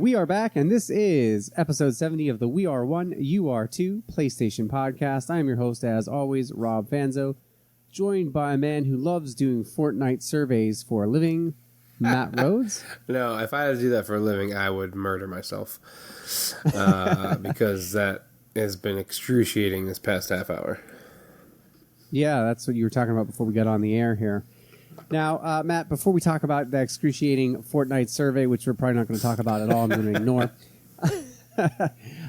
We are back, and this is episode 70 of the We Are One, You Are Two PlayStation podcast. I am your host, as always, Rob Fanzo, joined by a man who loves doing Fortnite surveys for a living, Matt Rhodes. No, if I had to do that for a living, I would murder myself because that has been excruciating this past half hour. Yeah, that's what you were talking about before we got on the air here. Now, Matt, before we talk about the excruciating Fortnite survey, which we're probably not going to talk about at all, I'm going to ignore.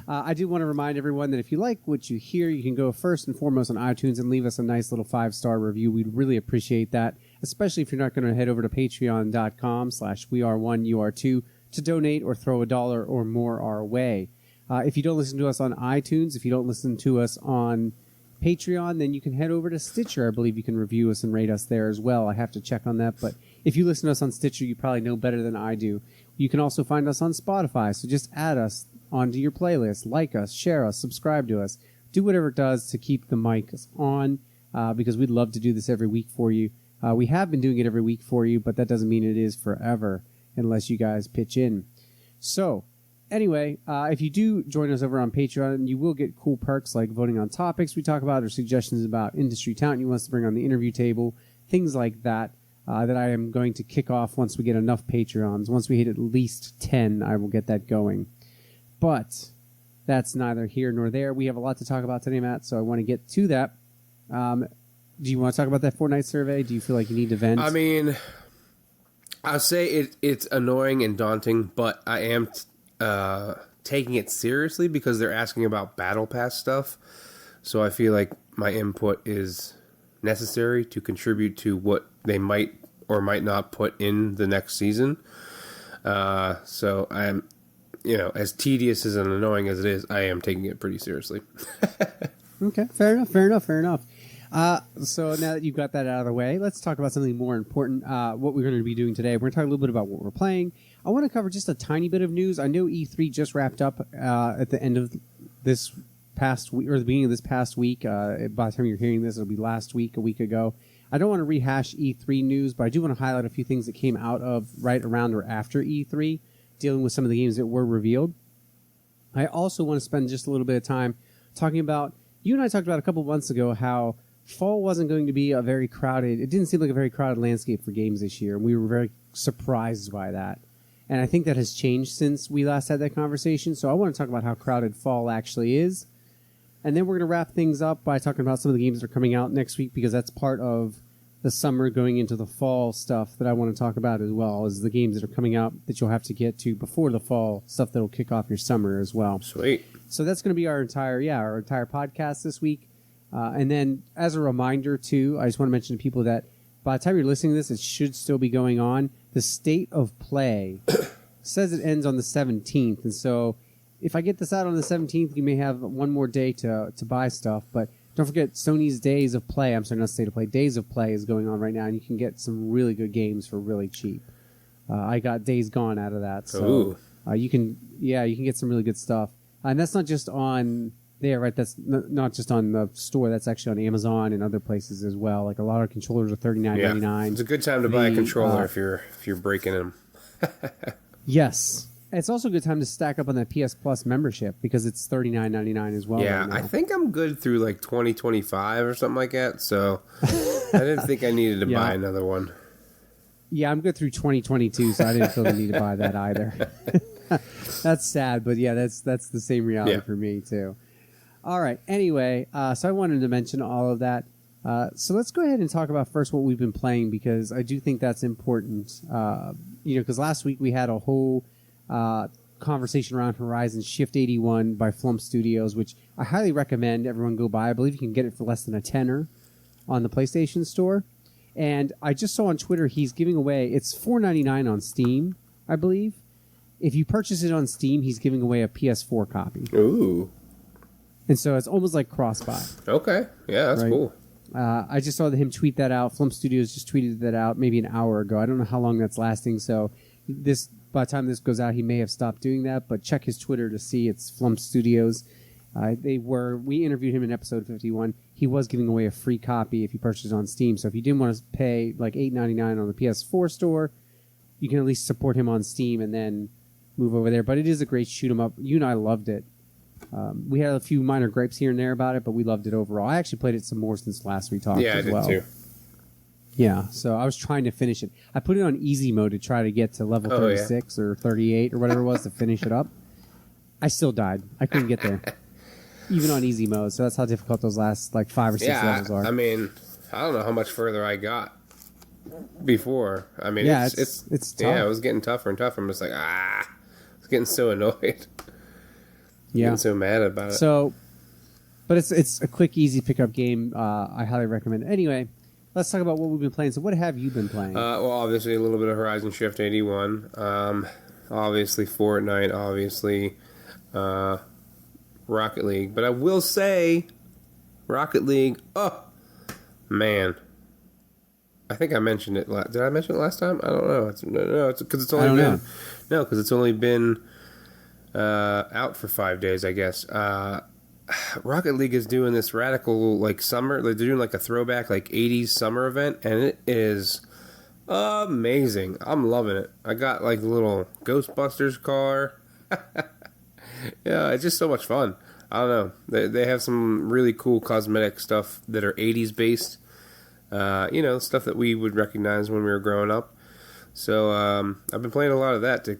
I do want to remind everyone that if you like what you hear, you can go first and foremost on iTunes and leave us a nice little 5-star review. We'd really appreciate that, especially if you're not going to head over to patreon.com/weareoneyouare2 to donate or throw $1 or more our way. If you don't listen to us on iTunes, if you don't listen to us on Patreon, then you can head over to Stitcher. I believe you can review us and rate us there as well. I have to check on that, but if you listen to us on Stitcher, you probably know better than I do. You can also find us on Spotify, so just add us onto your playlist, like us, share us, subscribe to us, do whatever it does to keep the mics on, because we'd love to do this every week for you. We have been doing it every week for you, but that doesn't mean it is forever unless you guys pitch in. So, anyway, if you do join us over on Patreon, you will get cool perks like voting on topics we talk about or suggestions about industry talent you want us to bring on the interview table, things like that, that I am going to kick off once we get enough Patreons. Once we hit at least 10, I will get that going. But that's neither here nor there. We have a lot to talk about today, Matt, so I want to get to that. Do you want to talk about that Fortnite survey? Do you feel like you need to vent? I mean, I'll say it's annoying and daunting, but I am taking it seriously because they're asking about Battle Pass stuff. So I feel like my input is necessary to contribute to what they might or might not put in the next season. So I am, as tedious as and annoying as it is, I am taking it pretty seriously. Okay, fair enough. So now that you've got that out of the way, let's talk about something more important. What we're going to be doing today, we're going to talk a little bit about what we're playing. I want to cover just a tiny bit of news. I know E3 just wrapped up at the end of this past week, or the beginning of this past week. By the time you're hearing this, it'll be last week, a week ago. I don't want to rehash E3 news, but I do want to highlight a few things that came out of right around or after E3, dealing with some of the games that were revealed. I also want to spend just a little bit of time talking about, you and I talked about a couple months ago how fall wasn't going to be it didn't seem like a very crowded landscape for games this year, and we were very surprised by that. And I think that has changed since we last had that conversation, so I want to talk about how crowded fall actually is. And then we're going to wrap things up by talking about some of the games that are coming out next week, because that's part of the summer going into the fall stuff that I want to talk about as well, is the games that are coming out that you'll have to get to before the fall, stuff that will kick off your summer as well. Sweet. So that's going to be our entire podcast this week. And then as a reminder, too, I just want to mention to people that by the time you're listening to this, it should still be going on. The State of Play says it ends on the 17th. And so if I get this out on the 17th, you may have one more day to buy stuff. But don't forget, Sony's Days of Play, not State of Play, Days of Play is going on right now, and you can get some really good games for really cheap. I got Days Gone out of that. So you can get some really good stuff. And that's not just on there, right? That's not just on the store. That's actually on Amazon and other places as well. Like a lot of controllers are $39.99. Yeah. It's a good time to buy a controller if you're breaking them. Yes. It's also a good time to stack up on that PS Plus membership because it's $39.99 as well. Yeah, right now. I think I'm good through like 2025 or something like that. So I didn't think I needed to buy another one. Yeah, I'm good through 2022, so I didn't feel the need to buy that either. That's sad, but yeah, that's the same reality for me too. All right. Anyway, so I wanted to mention all of that. So let's go ahead and talk about first what we've been playing, because I do think that's important. Because last week we had a whole conversation around Horizon Shift 81 by Flump Studios, which I highly recommend everyone go buy. I believe you can get it for less than a tenner on the PlayStation Store. And I just saw on Twitter he's giving away, it's $4.99 on Steam, I believe. If you purchase it on Steam, he's giving away a PS4 copy. Ooh. And so it's almost like cross-buy. Okay. Yeah, that's cool. I just saw him tweet that out. Flump Studios just tweeted that out maybe an hour ago. I don't know how long that's lasting, so by the time this goes out, he may have stopped doing that, but check his Twitter to see. It's Flump Studios. We interviewed him in episode 51. He was giving away a free copy if you purchase it on Steam. So if you didn't want to pay like $8.99 on the PS4 store, you can at least support him on Steam and then move over there. But it is a great shoot 'em up. You and I loved it. We had a few minor gripes here and there about it, but we loved it overall. I actually played it some more since last we talked Yeah, as I did well. too. Yeah, so I was trying to finish it. I put it on easy mode to try to get to level 36 or 38 or whatever it was to finish it up. I still died. I couldn't get there. Even on easy mode, so that's how difficult those last like 5 or 6 levels are. I mean, I don't know how much further I got before. I mean, Yeah, it's it's tough. yeah, it was getting tougher and tougher. I'm just like, I was getting so annoyed. Yeah. Getting so mad about it. So, but it's a quick, easy pickup game. I highly recommend it. Anyway, let's talk about what we've been playing. So what have you been playing? Well, obviously a little bit of Horizon Shift 81. Obviously Fortnite. Obviously Rocket League. But I will say, Rocket League. Oh man, I think I mentioned it. Did I mention it last time? I don't know. It's because it's only been no, because it's only been out for 5 days, I guess. Rocket League is doing this radical like summer. They're doing like a throwback like 80s summer event, and it is amazing. I'm loving it. I got like the little Ghostbusters car. Yeah, it's just so much fun. I don't know. They have some really cool cosmetic stuff that are 80s based. Stuff that we would recognize when we were growing up. So I've been playing a lot of that to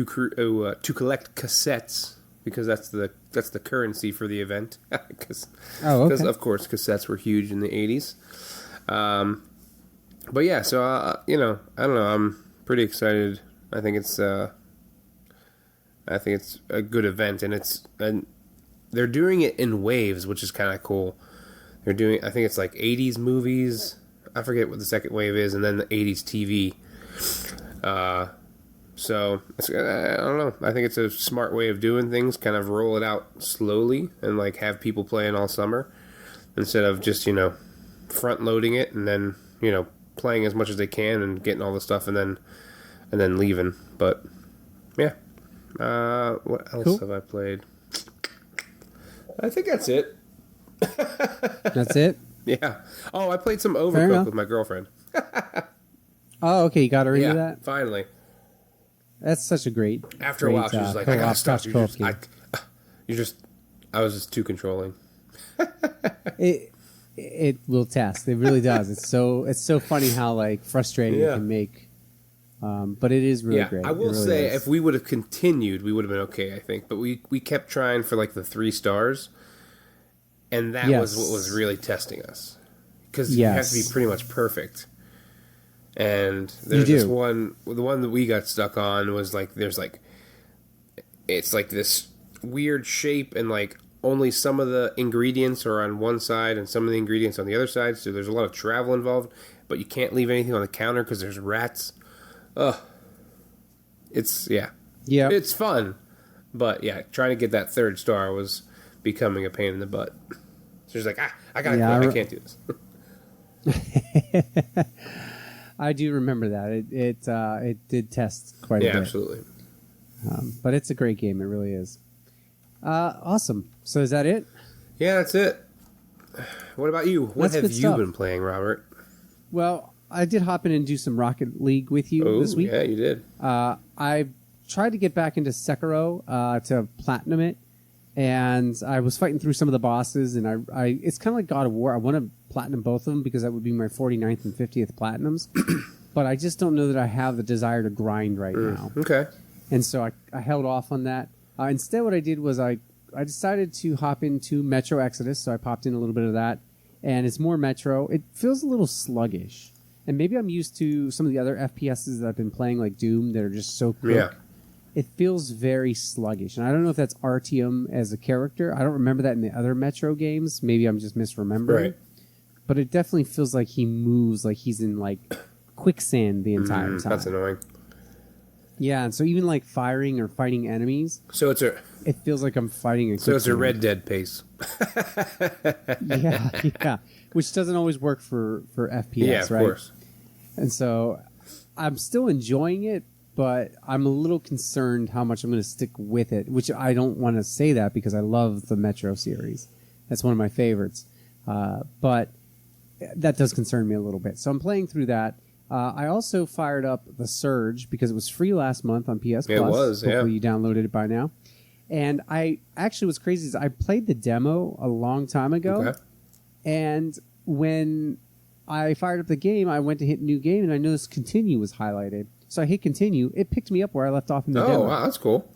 collect cassettes, because that's the currency for the event. Because of course cassettes were huge in the 80s. But yeah, so I don't know. I'm pretty excited. I think it's a good event, and they're doing it in waves, which is kind of cool. They're doing, I think it's like 80s movies. I forget what the second wave is, and then the 80s TV. So I don't know. I think it's a smart way of doing things. Kind of roll it out slowly and like have people playing all summer instead of just front loading it and then playing as much as they can and getting all the stuff and then leaving. But yeah, what else have I played? I think that's it. That's it? Yeah. Oh, I played some Overcooked with my girlfriend. Oh, okay. You got her into that? Finally. That's such a great. After a while, she was like, "I gotta stop." I was just too controlling. It will test. It really does. It's so funny how like frustrating it can make. But it is really great. I will say, if we would have continued, we would have been okay, I think. But we kept trying for like the 3 stars, and that was what was really testing us, because you have to be pretty much perfect. And there's this one, the one that we got stuck on was like, it's like this weird shape, and like only some of the ingredients are on one side and some of the ingredients on the other side. So there's a lot of travel involved, but you can't leave anything on the counter because there's rats. Ugh. It's fun, but yeah, trying to get that 3rd star was becoming a pain in the butt. So she's like, I gotta quit. I can't do this. I do remember that. It did test quite a bit. Yeah, absolutely. But it's a great game. It really is. Awesome. So is that it? Yeah, that's it. What about you? What have you been playing, Robert? Well, I did hop in and do some Rocket League with you this week. Yeah, you did. I tried to get back into Sekiro to platinum it, and I was fighting through some of the bosses, and I it's kind of like God of War. I want to platinum both of them because that would be my 49th and 50th platinums, but I just don't know that I have the desire to grind right now. Okay. And so I held off on that. Instead, what I did was I decided to hop into Metro Exodus, so I popped in a little bit of that, and it's more Metro. It feels a little sluggish. And maybe I'm used to some of the other FPSs that I've been playing, like Doom, that are just so quick. Yeah. It feels very sluggish. And I don't know if that's Artyom as a character. I don't remember that in the other Metro games. Maybe I'm just misremembering. Right. But it definitely feels like he moves like he's in like quicksand the entire time. That's annoying. Yeah, and so even like firing or fighting enemies, it feels like I'm fighting a quicksand. So it's a Red Dead pace. yeah. Which doesn't always work for FPS, yeah, of right? Course. And so I'm still enjoying it, but I'm a little concerned how much I'm going to stick with it, which I don't want to say that because I love the Metro series. That's one of my favorites. But that does concern me a little bit. So I'm playing through that. I also fired up The Surge because it was free last month on PS Plus. It was, yeah. Hopefully you downloaded it by now. And I actually, what's crazy is I played the demo a long time ago. Okay. And when I fired up the game, I went to hit new game, and I noticed continue was highlighted. So I hit continue. It picked me up where I left off in the demo. Oh, wow, that's cool.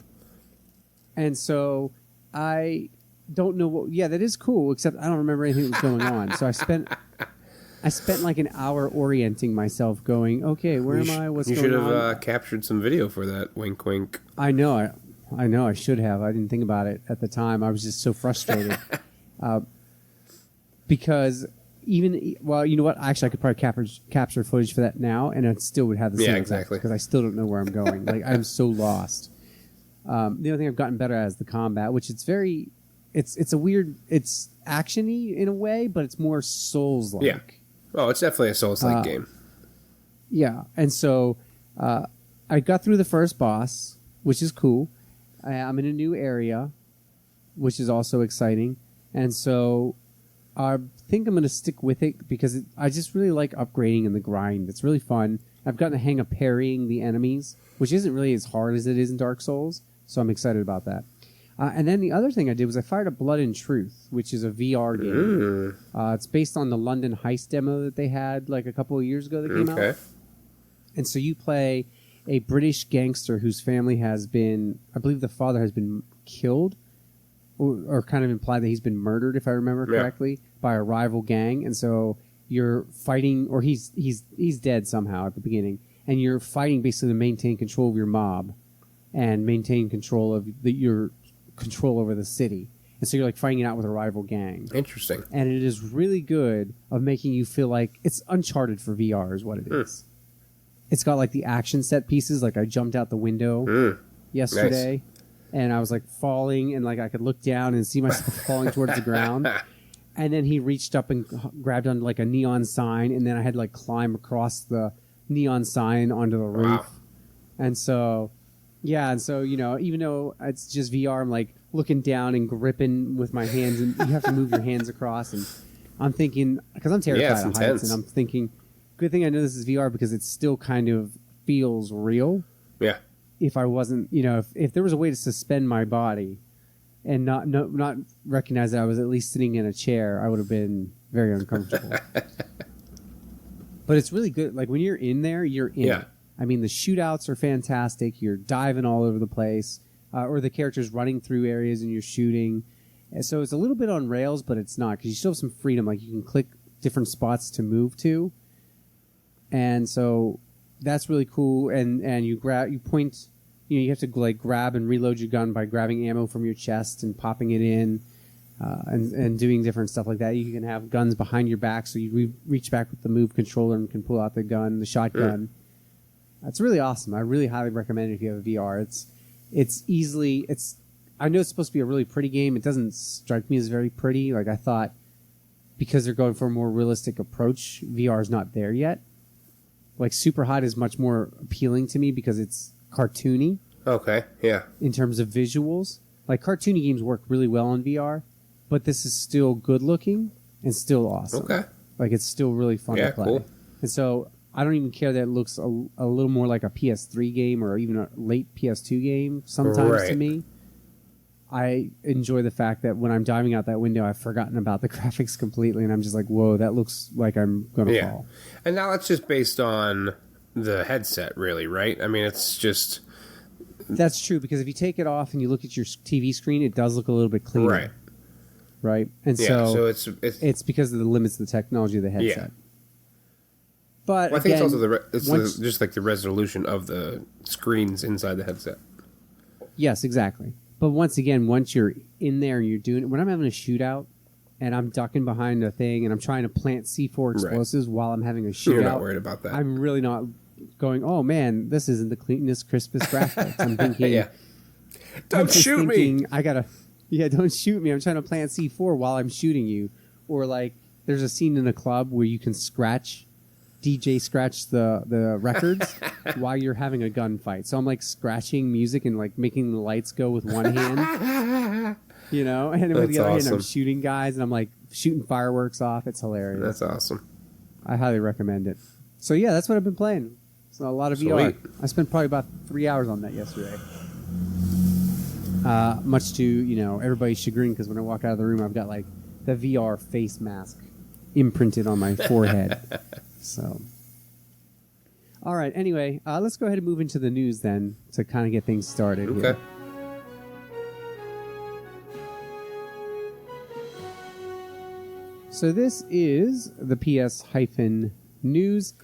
And so I don't know what... Yeah, that is cool, except I don't remember anything that was going on. So I spent like an hour orienting myself going, okay, where am I? What's going on? You should have captured some video for that. Wink, wink. I know I should have. I didn't think about it at the time. I was just so frustrated. Because even... Well, you know what? Actually, I could probably capture footage for that now, and it still would have the same exactly. Because I still don't know where I'm going. Like, I'm so lost. The only thing I've gotten better at is the combat, which it's very... It's a weird... It's action-y in a way, but it's more Souls-like. Yeah. Oh, it's definitely a Souls-like game. Yeah, and so I got through the first boss, which is cool. I'm in a new area, which is also exciting. And so I think I'm going to stick with it because I just really like upgrading in the grind. It's really fun. I've gotten the hang of parrying the enemies, which isn't really as hard as it is in Dark Souls, so I'm excited about that. And then the other thing I did was I fired up Blood and Truth, which is a VR game. It's based on the London Heist demo that they had like a couple of years ago that came out. And so you play a British gangster whose family has been, I believe the father has been killed, or kind of implied that he's been murdered, if I remember correctly, by a rival gang. And so you're fighting, or he's dead somehow at the beginning, and you're fighting basically to maintain control of your mob and maintain control of your control over the city. And so you're like fighting it out with a rival gang. Interesting. And it is really good of making you feel like it's Uncharted for VR is what it is. It's got like the action set pieces. Like I jumped out the window yesterday and I was like falling and like I could look down and see myself falling towards the ground. And then he reached up and grabbed on like a neon sign, and then I had to like climb across the neon sign onto the roof. Wow. And so... Yeah, and so, you know, even though it's just VR, I'm like looking down and gripping with my hands, and you have to move your hands across. And I'm thinking, because I'm terrified of heights, and I'm thinking, good thing I know this is VR because it still kind of feels real. Yeah. If I wasn't, you know, if there was a way to suspend my body and not recognize that I was at least sitting in a chair, I would have been very uncomfortable. But it's really good. Like when you're in there, you're in it. I mean, the shootouts are fantastic. You're diving all over the place, or the character's running through areas and you're shooting. And so it's a little bit on rails, but it's not, because you still have some freedom. Like you can click different spots to move to, and so that's really cool. And you point. You know, you have to like grab and reload your gun by grabbing ammo from your chest and popping it in, and doing different stuff like that. You can have guns behind your back, so you reach back with the move controller and can pull out the gun, the shotgun. It's really awesome. I really highly recommend it if you have a VR. I know it's supposed to be a really pretty game. It doesn't strike me as very pretty. Like I thought, because they're going for a more realistic approach, VR is not there yet. Like Superhot is much more appealing to me because it's cartoony. Okay, yeah. In terms of visuals, like cartoony games work really well on VR, but this is still good looking and still awesome. Okay. Like it's still really fun to play. Cool. And so I don't even care that it looks a little more like a PS3 game or even a late PS2 game sometimes to me. I enjoy the fact that when I'm diving out that window, I've forgotten about the graphics completely, and I'm just like, whoa, that looks like I'm going to fall. And now it's just based on the headset, really, right? I mean, it's just... That's true, because if you take it off and you look at your TV screen, it does look a little bit cleaner. Right? And so it's because of the limits of the technology of the headset. Yeah. But I think it's also just like the resolution of the screens inside the headset. Yes, exactly. But once again, once you're in there and you're doing it, when I'm having a shootout and I'm ducking behind a thing and I'm trying to plant C4 explosives while I'm having a shootout, you're not worried about that. I'm really not going, oh man, this isn't the cleanest, crispest graphics. I'm thinking, don't shoot me. Don't shoot me. I'm trying to plant C4 while I'm shooting you. Or like, there's a scene in a club where you can DJ scratch the records while you're having a gunfight. So I'm like scratching music and like making the lights go with one hand, you know, and with the other hand I'm shooting guys and I'm like shooting fireworks off. It's hilarious. That's awesome. I highly recommend it. So yeah, that's what I've been playing. So a lot of Sweet. VR. I spent probably about 3 hours on that yesterday. Much to everybody's chagrin, because when I walk out of the room, I've got like the VR face mask imprinted on my forehead. So, all right. Anyway, let's go ahead and move into the news then to kind of get things started. Okay. Here. So this is the PS-news.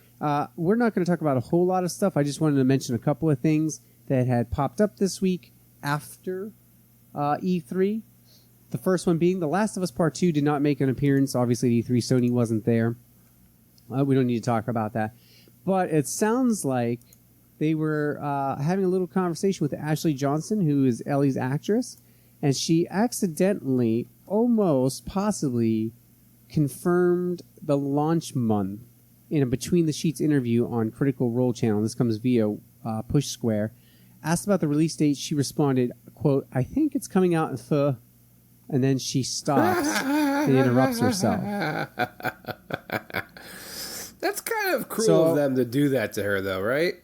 We're not going to talk about a whole lot of stuff. I just wanted to mention a couple of things that had popped up this week after E3. The first one being The Last of Us Part 2 did not make an appearance. Obviously, at E3, Sony wasn't there. We don't need to talk about that. But it sounds like they were having a little conversation with Ashley Johnson, who is Ellie's actress, and she accidentally, almost possibly, confirmed the launch month in a Between the Sheets interview on Critical Role channel. This comes via Push Square. Asked about the release date, she responded, quote, "I think it's coming out in the..." And then she stops and interrupts herself. That's kind of cruel of them to do that to her, though, right?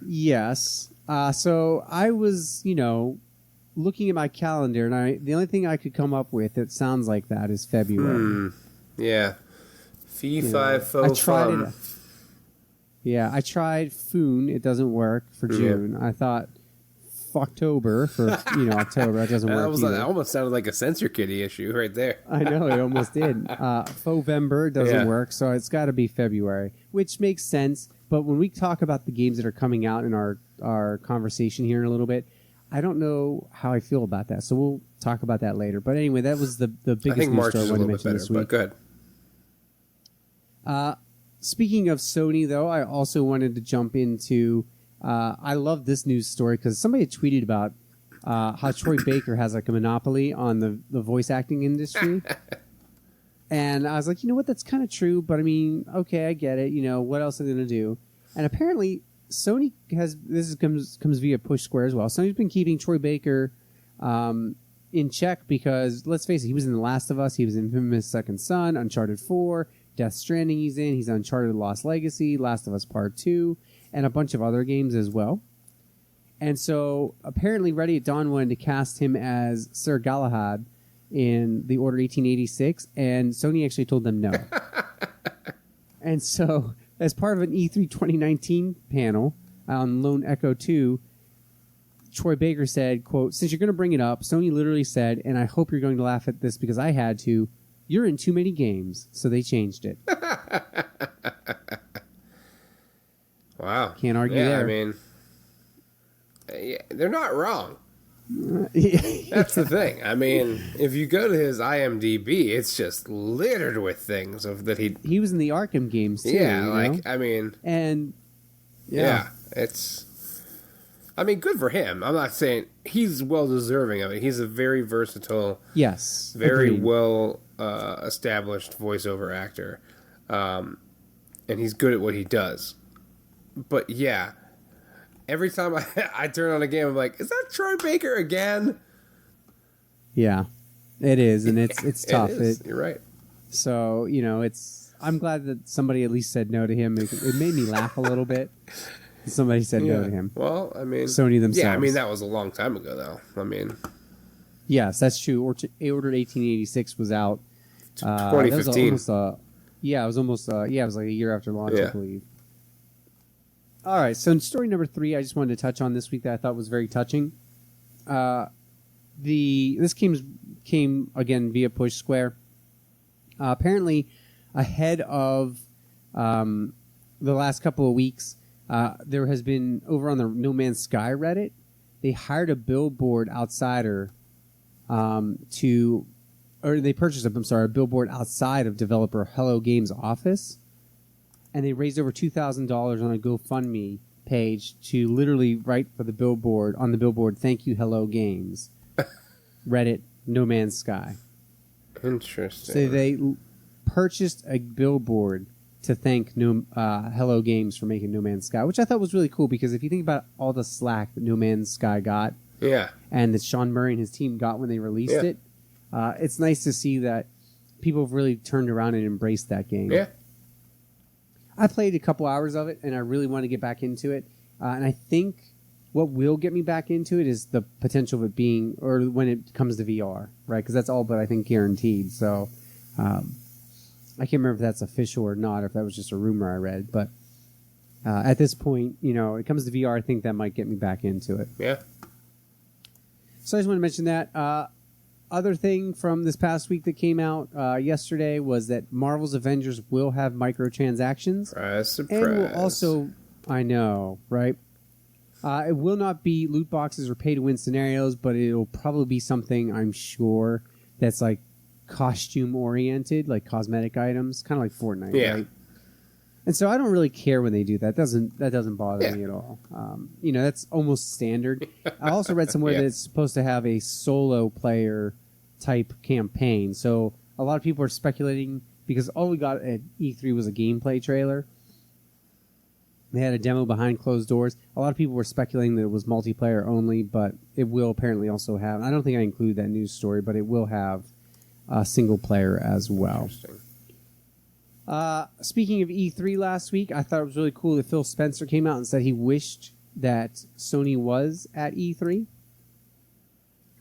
Yes. So I was, looking at my calendar, and the only thing I could come up with that sounds like that is February. Yeah. Fee, fi, fo, I tried fum. it. Yeah, I tried Foon. It doesn't work for June. I thought October for October. That doesn't work either. That almost sounded like a Censor Kitty issue right there. I know, it almost did. Fovember doesn't work, so it's got to be February, which makes sense. But when we talk about the games that are coming out in our conversation here in a little bit, I don't know how I feel about that. So we'll talk about that later. But anyway, that was the biggest I think news March story I is a wanted to little bit mention better, this week. but good. Speaking of Sony, though, I also wanted to jump into... I love this news story because somebody had tweeted about how Troy Baker has like a monopoly on the voice acting industry. And I was like, you know what, that's kind of true, but I mean, okay, I get it. What else are they going to do? And apparently Sony has, comes via Push Square as well. Sony's been keeping Troy Baker in check because, let's face it, he was in The Last of Us, he was in Infamous Second Son, Uncharted 4, Death Stranding he's in, he's Uncharted Lost Legacy, Last of Us Part 2, and a bunch of other games as well. And so apparently Ready at Dawn wanted to cast him as Sir Galahad in The Order 1886, and Sony actually told them no. And so as part of an E3 2019 panel on Lone Echo 2, Troy Baker said, quote, "Since you're going to bring it up, Sony literally said, and I hope you're going to laugh at this because I had to, you're in too many games, so they changed it." Wow. Can't argue there. I mean, they're not wrong. That's the thing. I mean, if you go to his IMDb, it's just littered with things that he was in the Arkham games too. Yeah, I mean, and it's. I mean, good for him. I'm not saying he's well deserving of it. He's a very versatile, very agreed. well established voiceover actor, and he's good at what he does. But yeah, every time I turn on a game, I'm like, is that Troy Baker again? Yeah, it is, and it's tough. It is. You're right. So it's. I'm glad that somebody at least said no to him. It made me laugh a little bit. Somebody said no to him. Well, I mean, Sony themselves. Yeah, I mean that was a long time ago, though. I mean, yes, that's true. Ordered 1886 was out. 2015. It was almost. It was like a year after launch, I believe. All right, so in story number 3, I just wanted to touch on this week that I thought was very touching. This came again via Push Square. Apparently, ahead of the last couple of weeks, there has been over on the No Man's Sky Reddit. They hired a billboard outsider they purchased a billboard outside of developer Hello Games' office. And they raised over $2,000 on a GoFundMe page to literally write for the billboard, "Thank you, Hello Games." Reddit, No Man's Sky. Interesting. So they purchased a billboard to thank Hello Games for making No Man's Sky, which I thought was really cool because if you think about all the slack that No Man's Sky got, and that Sean Murray and his team got when they released it, it's nice to see that people have really turned around and embraced that game. Yeah. I played a couple hours of it, and I really want to get back into it. And I think what will get me back into it is the potential of it being, or when it comes to VR, right? Because that's all but I think guaranteed. So I can't remember if that's official or not, or if that was just a rumor I read. But at this point, it comes to VR, I think that might get me back into it. Yeah. So I just want to mention that. Other thing from this past week that came out yesterday was that Marvel's Avengers will have microtransactions. Surprise. And will also, I know, right? It will not be loot boxes or pay-to-win scenarios, but it'll probably be something, I'm sure, that's like costume-oriented, like cosmetic items, kind of like Fortnite, right? And so I don't really care when they do that. That doesn't bother me at all. That's almost standard. I also read somewhere that it's supposed to have a solo player type campaign. So a lot of people are speculating because all we got at E3 was a gameplay trailer. They had a demo behind closed doors. A lot of people were speculating that it was multiplayer only, but it will apparently also have. I don't think I include that news story, but it will have a single player as well. Interesting. Speaking of E3 last week, I thought it was really cool that Phil Spencer came out and said he wished that Sony was at E3.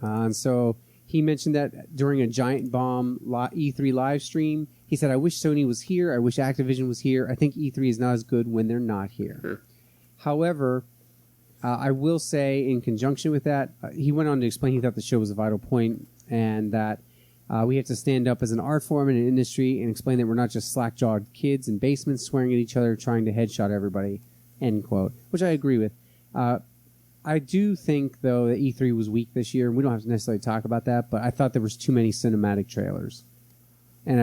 And so he mentioned that during a Giant Bomb E3 live stream. He said, I wish Sony was here. I wish Activision was here. I think E3 is not as good when they're not here. However, I will say in conjunction with that, he went on to explain he thought the show was a vital point and that we have to stand up as an art form in an industry and explain that we're not just slack-jawed kids in basements swearing at each other trying to headshot everybody, end quote, which I agree with. I do think, though, that E3 was weak this year, and we don't have to necessarily talk about that, but I thought there was too many cinematic trailers. And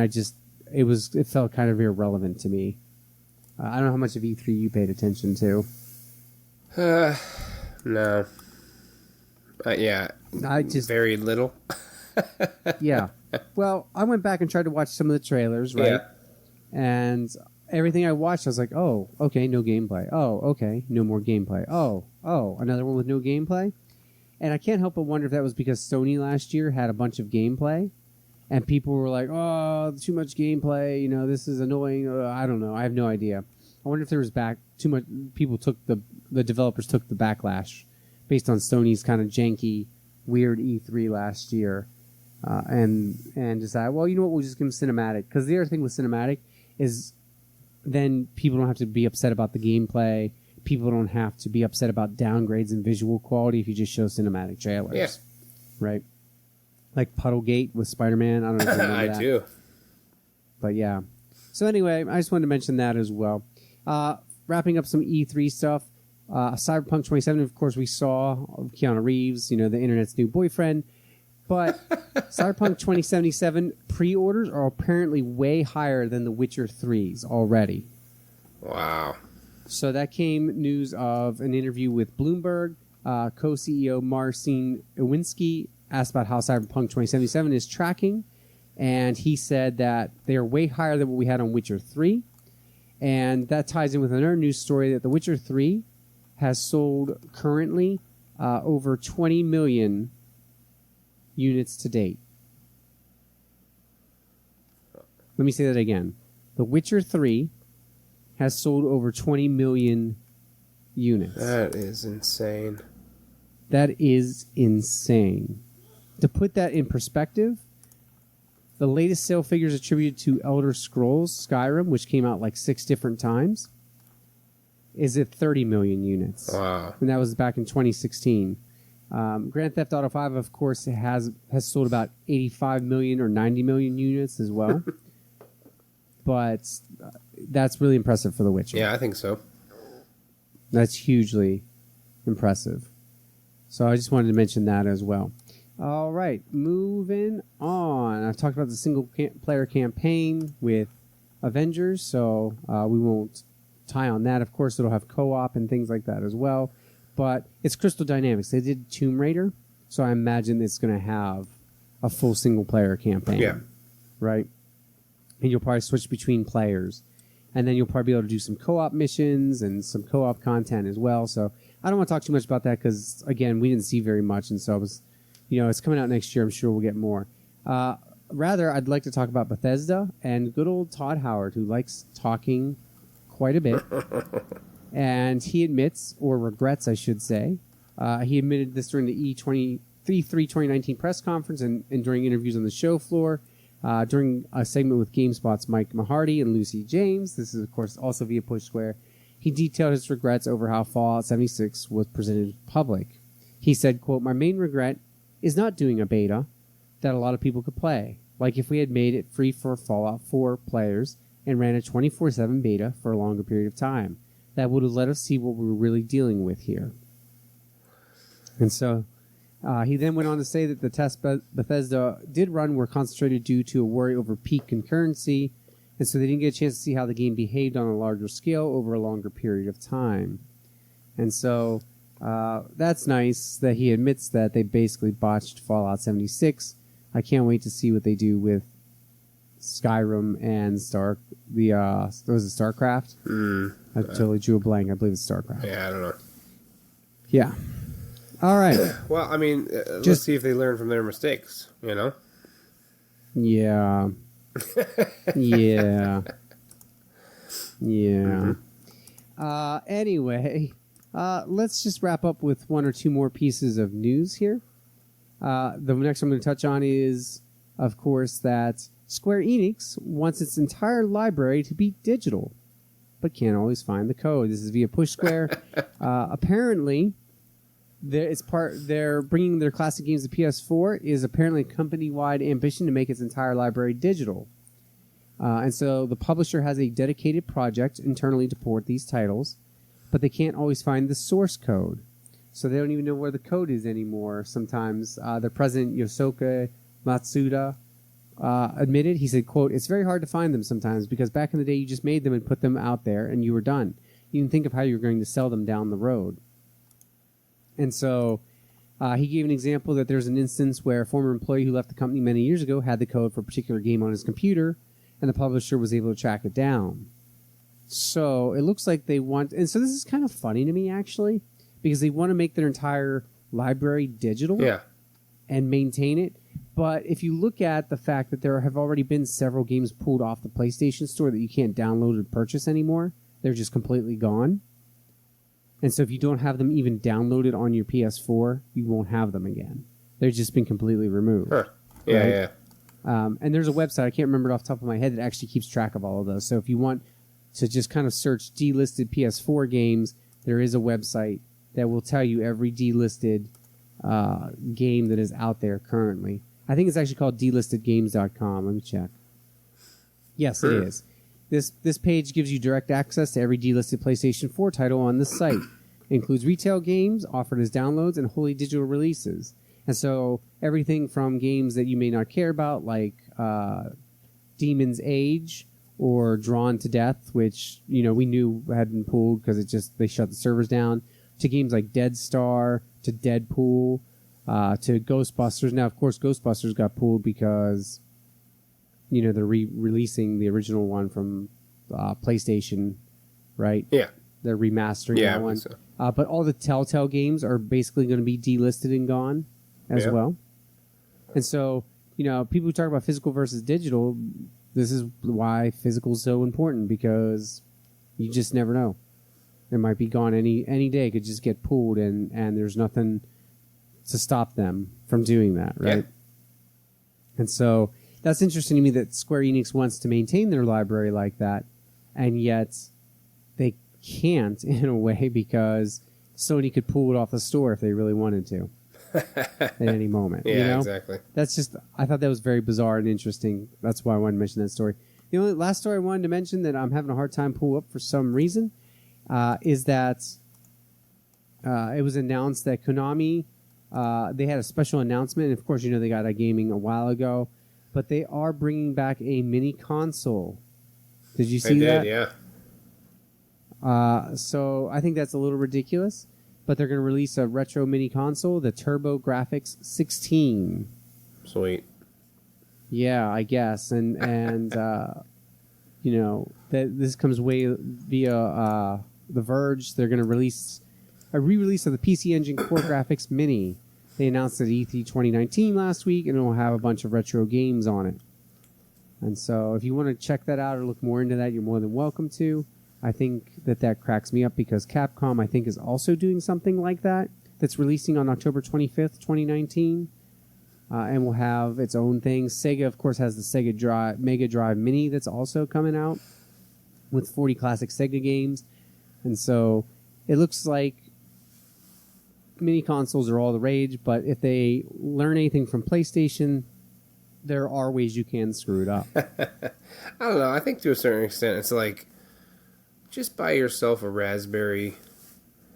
it felt kind of irrelevant to me. I don't know how much of E3 you paid attention to. No. Yeah. Very little. Yeah. Well, I went back and tried to watch some of the trailers, right? Yeah. And everything I watched, I was like, oh, okay, no gameplay. Oh, okay, no more gameplay. Oh, another one with no gameplay? And I can't help but wonder if that was because Sony last year had a bunch of gameplay, and people were like, oh, too much gameplay, this is annoying. I don't know. I have no idea. I wonder if there was too much, people took the developers took the backlash based on Sony's kind of janky, weird E3 last year. And decide, well, you know what, we'll just give them cinematic. Because the other thing with cinematic is then people don't have to be upset about the gameplay. People don't have to be upset about downgrades in visual quality if you just show cinematic trailers. Yeah. Right? Like Puddlegate with Spider-Man. I don't know if you remember that. I do. But yeah. So anyway, I just wanted to mention that as well. Wrapping up some E3 stuff. Cyberpunk 27, of course, we saw Keanu Reeves, the internet's new boyfriend. But Cyberpunk 2077 pre-orders are apparently way higher than The Witcher 3's already. Wow. So that came news of an interview with Bloomberg. Co-CEO Marcin Iwinski asked about how Cyberpunk 2077 is tracking. And he said that they are way higher than what we had on Witcher 3. And that ties in with another news story that The Witcher 3 has sold currently over 20 million units to date. Let me say that again. The Witcher 3 has sold over 20 million units. That is insane. That is insane. To put that in perspective, the latest sale figures attributed to Elder Scrolls Skyrim, which came out like 6 different times, is at 30 million units. Wow. And that was back in 2016. Grand Theft Auto 5, of course, has sold about 85 million or 90 million units as well. But that's really impressive for The Witcher. Yeah, I think so. That's hugely impressive. So I just wanted to mention that as well. All right, moving on. I've talked about the single-player campaign with Avengers, so we won't tie on that. Of course, it'll have co-op and things like that as well. But it's Crystal Dynamics. They did Tomb Raider, so I imagine it's going to have a full single-player campaign. Yeah. Right? And you'll probably switch between players. And then you'll probably be able to do some co-op missions and some co-op content as well. So I don't want to talk too much about that because, again, we didn't see very much. And so it's coming out next year. I'm sure we'll get more. Rather, I'd like to talk about Bethesda and good old Todd Howard, who likes talking quite a bit. And he admits, or regrets, I should say, he admitted this during the E3 2019 press conference and during interviews on the show floor, during a segment with GameSpot's Mike Mahardy and Lucy James. This is, of course, also via Push Square. He detailed his regrets over how Fallout 76 was presented to the public. He said, quote, "My main regret is not doing a beta that a lot of people could play. Like if we had made it free for Fallout 4 players and ran a 24/7 beta for a longer period of time. That would have let us see what we were really dealing with here." And so he then went on to say that the tests Bethesda did run were concentrated due to a worry over peak concurrency, and so they didn't get a chance to see how the game behaved on a larger scale over a longer period of time. And so that's nice that he admits that they basically botched Fallout 76. I can't wait to see what they do with Skyrim and was it StarCraft? I totally drew a blank. I believe it's StarCraft. Yeah, I don't know. Yeah. All right. Well, I mean, let's see if they learn from their mistakes, you know? Yeah. Yeah. Yeah. Anyway, let's just wrap up with one or two more pieces of news here. The next I'm going to touch on is, of course, that Square Enix wants its entire library to be digital, but can't always find the code. This is via Push Square. Apparently, they're bringing their classic games to PS4 is apparently a company-wide ambition to make its entire library digital. And so the publisher has a dedicated project internally to port these titles, but they can't always find the source code. So they don't even know where the code is anymore sometimes. Their president, Yosuke Matsuda, admitted, he said, quote, "It's very hard to find them sometimes because back in the day you just made them and put them out there and you were done. You didn't think of how you were going to sell them down the road." And so he gave an example that there's an instance where a former employee who left the company many years ago had the code for a particular game on his computer, and the publisher was able to track it down. So it looks like they want... And so this is kind of funny to me, actually, because they want to make their entire library digital and maintain it. But if you look at the fact that there have already been several games pulled off the PlayStation Store that you can't download and purchase anymore, they're just completely gone. And so if you don't have them even downloaded on your PS4, you won't have them again. They've just been completely removed. Huh. Yeah, right? yeah. And there's a website, I can't remember it off the top of my head, that actually keeps track of all of those. So if you want to just kind of search delisted PS4 games, there is a website that will tell you every delisted game that is out there currently. I think it's actually called delistedgames.com. Let me check. Yes, it is. This page gives you direct access to every delisted PlayStation 4 title on the site. It includes retail games offered as downloads and wholly digital releases. And so everything from games that you may not care about, like Demon's Age or Drawn to Death, which we knew had been pulled because they shut the servers down, to games like Dead Star, to Deadpool, to Ghostbusters. Now, of course, Ghostbusters got pulled because they're re-releasing the original one from PlayStation, right? Yeah. They're remastering that one. So. But all the Telltale games are basically going to be delisted and gone as well. And so, people who talk about physical versus digital, this is why physical is so important, because you just never know. It might be gone any day. It could just get pulled, and there's nothing to stop them from doing that, right? Yeah. And so that's interesting to me that Square Enix wants to maintain their library like that, and yet they can't in a way because Sony could pull it off the store if they really wanted to at any moment. Yeah, exactly. That's just, I thought that was very bizarre and interesting. That's why I wanted to mention that story. The only last story I wanted to mention that I'm having a hard time pulling up for some reason is that it was announced that Konami, they had a special announcement, and of course they got iGaming a while ago, but they are bringing back a mini console. Did you see that? Yeah. So I think that's a little ridiculous, but they're going to release a retro mini console, the TurboGrafx 16. Sweet. Yeah, I guess, and that this comes way via The Verge. They're going to release a re-release of the PC Engine Core Graphics Mini. They announced it at E3 2019 last week, and it will have a bunch of retro games on it. And so if you want to check that out or look more into that, you're more than welcome to. I think that cracks me up because Capcom, I think, is also doing something like that. That's releasing on October 25th, 2019. And will have its own thing. Sega, of course, has the Sega Mega Drive Mini that's also coming out with 40 classic Sega games. And so it looks like mini consoles are all the rage, but if they learn anything from PlayStation, there are ways you can screw it up. I don't know. I think to a certain extent, it's like just buy yourself a Raspberry.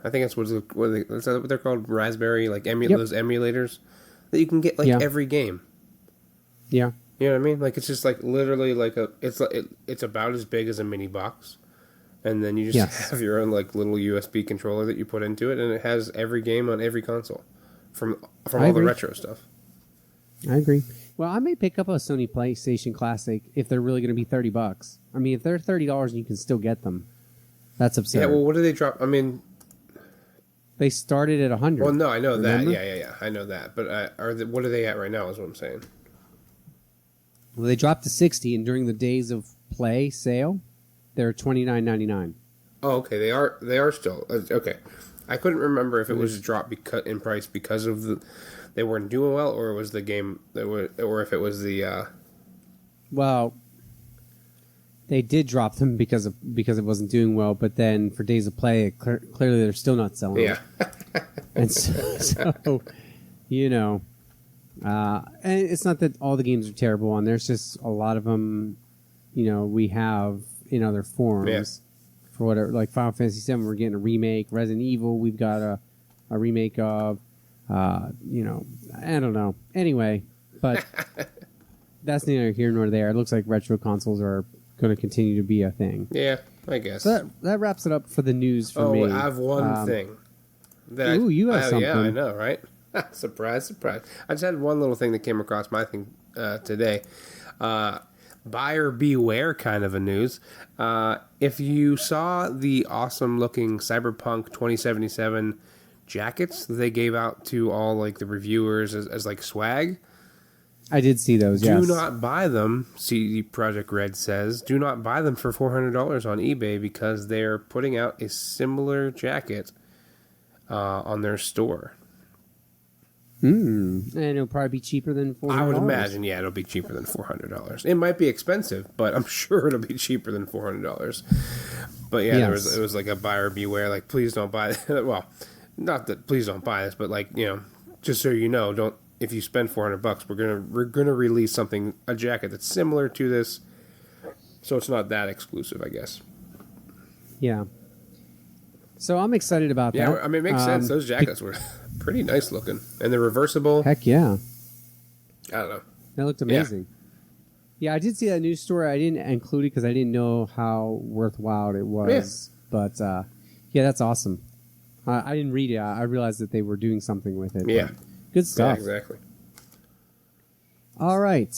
I think that's is that what they're called? Raspberry, like those emulators that you can get every game. Yeah. You know what I mean? Like it's just like literally like it's about as big as a mini box. And then you just have your own like little USB controller that you put into it, and it has every game on every console from all the retro stuff. I agree. Well, I may pick up a Sony PlayStation Classic if they're really going to be $30. I mean, if they're $30 and you can still get them, that's absurd. Yeah. Well, what do they drop? I mean, they started at $100. Well, no, I know remember? that. Yeah. I know that. But what are they at right now? Is what I'm saying. Well, they dropped to $60, and during the days of play sale, they're $29.99. Oh, okay. They are still okay. I couldn't remember if it was dropped in price because of they weren't doing well, or it was the game or if it was the. Well, they did drop them because it wasn't doing well, but then for days of play, clearly they're still not selling. Yeah. And so you know, and it's not that all the games are terrible on there. It's just a lot of them, you know, we have in other forms for whatever, like Final Fantasy VII, we're getting a remake. Resident Evil, we've got a remake of, you know, I don't know. Anyway, but that's neither here nor there. It looks like retro consoles are going to continue to be a thing. Yeah, I guess. So that wraps it up for the news for me. Oh, I have one thing. You have something. Yeah, I know, right? Surprise. I just had one little thing that came across my thing today. Buyer beware kind of a news. If you saw the awesome looking Cyberpunk 2077 jackets that they gave out to all like the reviewers as like swag, I did see those. Do not buy them. CD Projekt Red says do not buy them for $400 on eBay because they're putting out a similar jacket on their store. And it'll probably be cheaper than $400. I would imagine, yeah, it'll be cheaper than $400. It might be expensive, but I'm sure it'll be cheaper than $400. But yeah, it was like a buyer beware, like please don't buy it. Well, not that please don't buy this, but like, you know, just so you know, don't, if you spend $400, we're gonna release a jacket that's similar to this, so it's not that exclusive, I guess. Yeah. So I'm excited about that. Yeah, I mean, it makes sense. Those jackets were pretty nice looking, and they're reversible. Heck yeah. I don't know. That looked amazing. Yeah, I did see that news story. I didn't include it because I didn't know how worthwhile it was. Yeah. But yeah, that's awesome. I didn't read it. I realized that they were doing something with it. Yeah. Good stuff. Yeah, exactly. All right.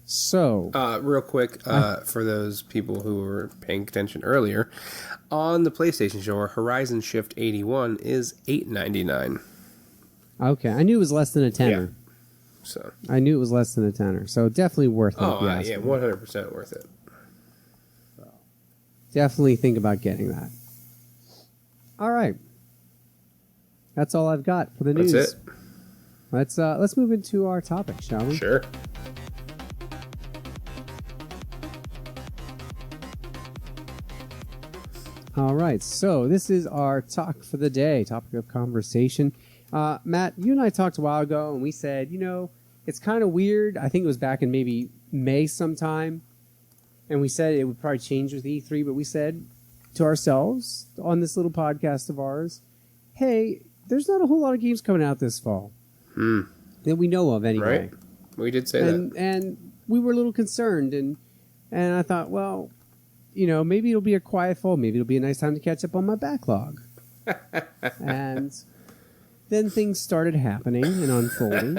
So, real quick, for those people who were paying attention earlier, on the PlayStation Store, Horizon Shift 81 is $8.99. Okay, I knew it was less than a tenner. Yeah. So I knew it was less than a tenner. So definitely worth it. Oh, yeah, 100% worth it. Definitely think about getting that. All right, that's all I've got for the news. That's it. Let's move into our topic, shall we? Sure. All right, so this is our talk for the day, topic of conversation. Matt, you and I talked a while ago, and we said, you know, it's kind of weird. I think it was back in maybe May sometime, and we said it would probably change with E3, but we said to ourselves on this little podcast of ours, hey, there's not a whole lot of games coming out this fall that we know of anyway. Right. We did say that. And we were a little concerned, and I thought, well, you know, maybe it'll be a quiet fall. Maybe it'll be a nice time to catch up on my backlog. And then things started happening and unfolding.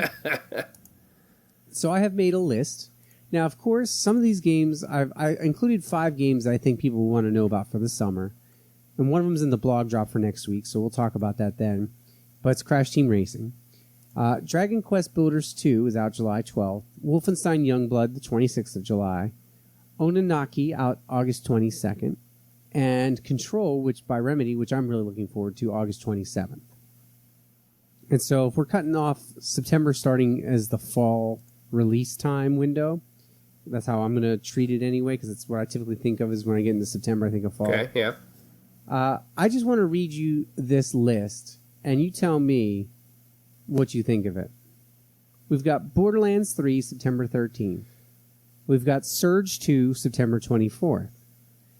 So I have made a list. Now, of course, some of these games, I included 5 games that I think people will want to know about for the summer. And one of them is in the blog drop for next week, so we'll talk about that then. But it's Crash Team Racing. Dragon Quest Builders 2 is out July 12th. Wolfenstein Youngblood, the 26th of July. Ononaki out August 22nd. and Control, which by Remedy, which I'm really looking forward to, August 27th. And so if we're cutting off September starting as the fall release time window, that's how I'm going to treat it anyway, because it's what I typically think of is when I get into September, I think of fall. Okay, yeah. I just want to read you this list, and you tell me what you think of it. We've got Borderlands 3, September 13th. We've got Surge 2, September 24th.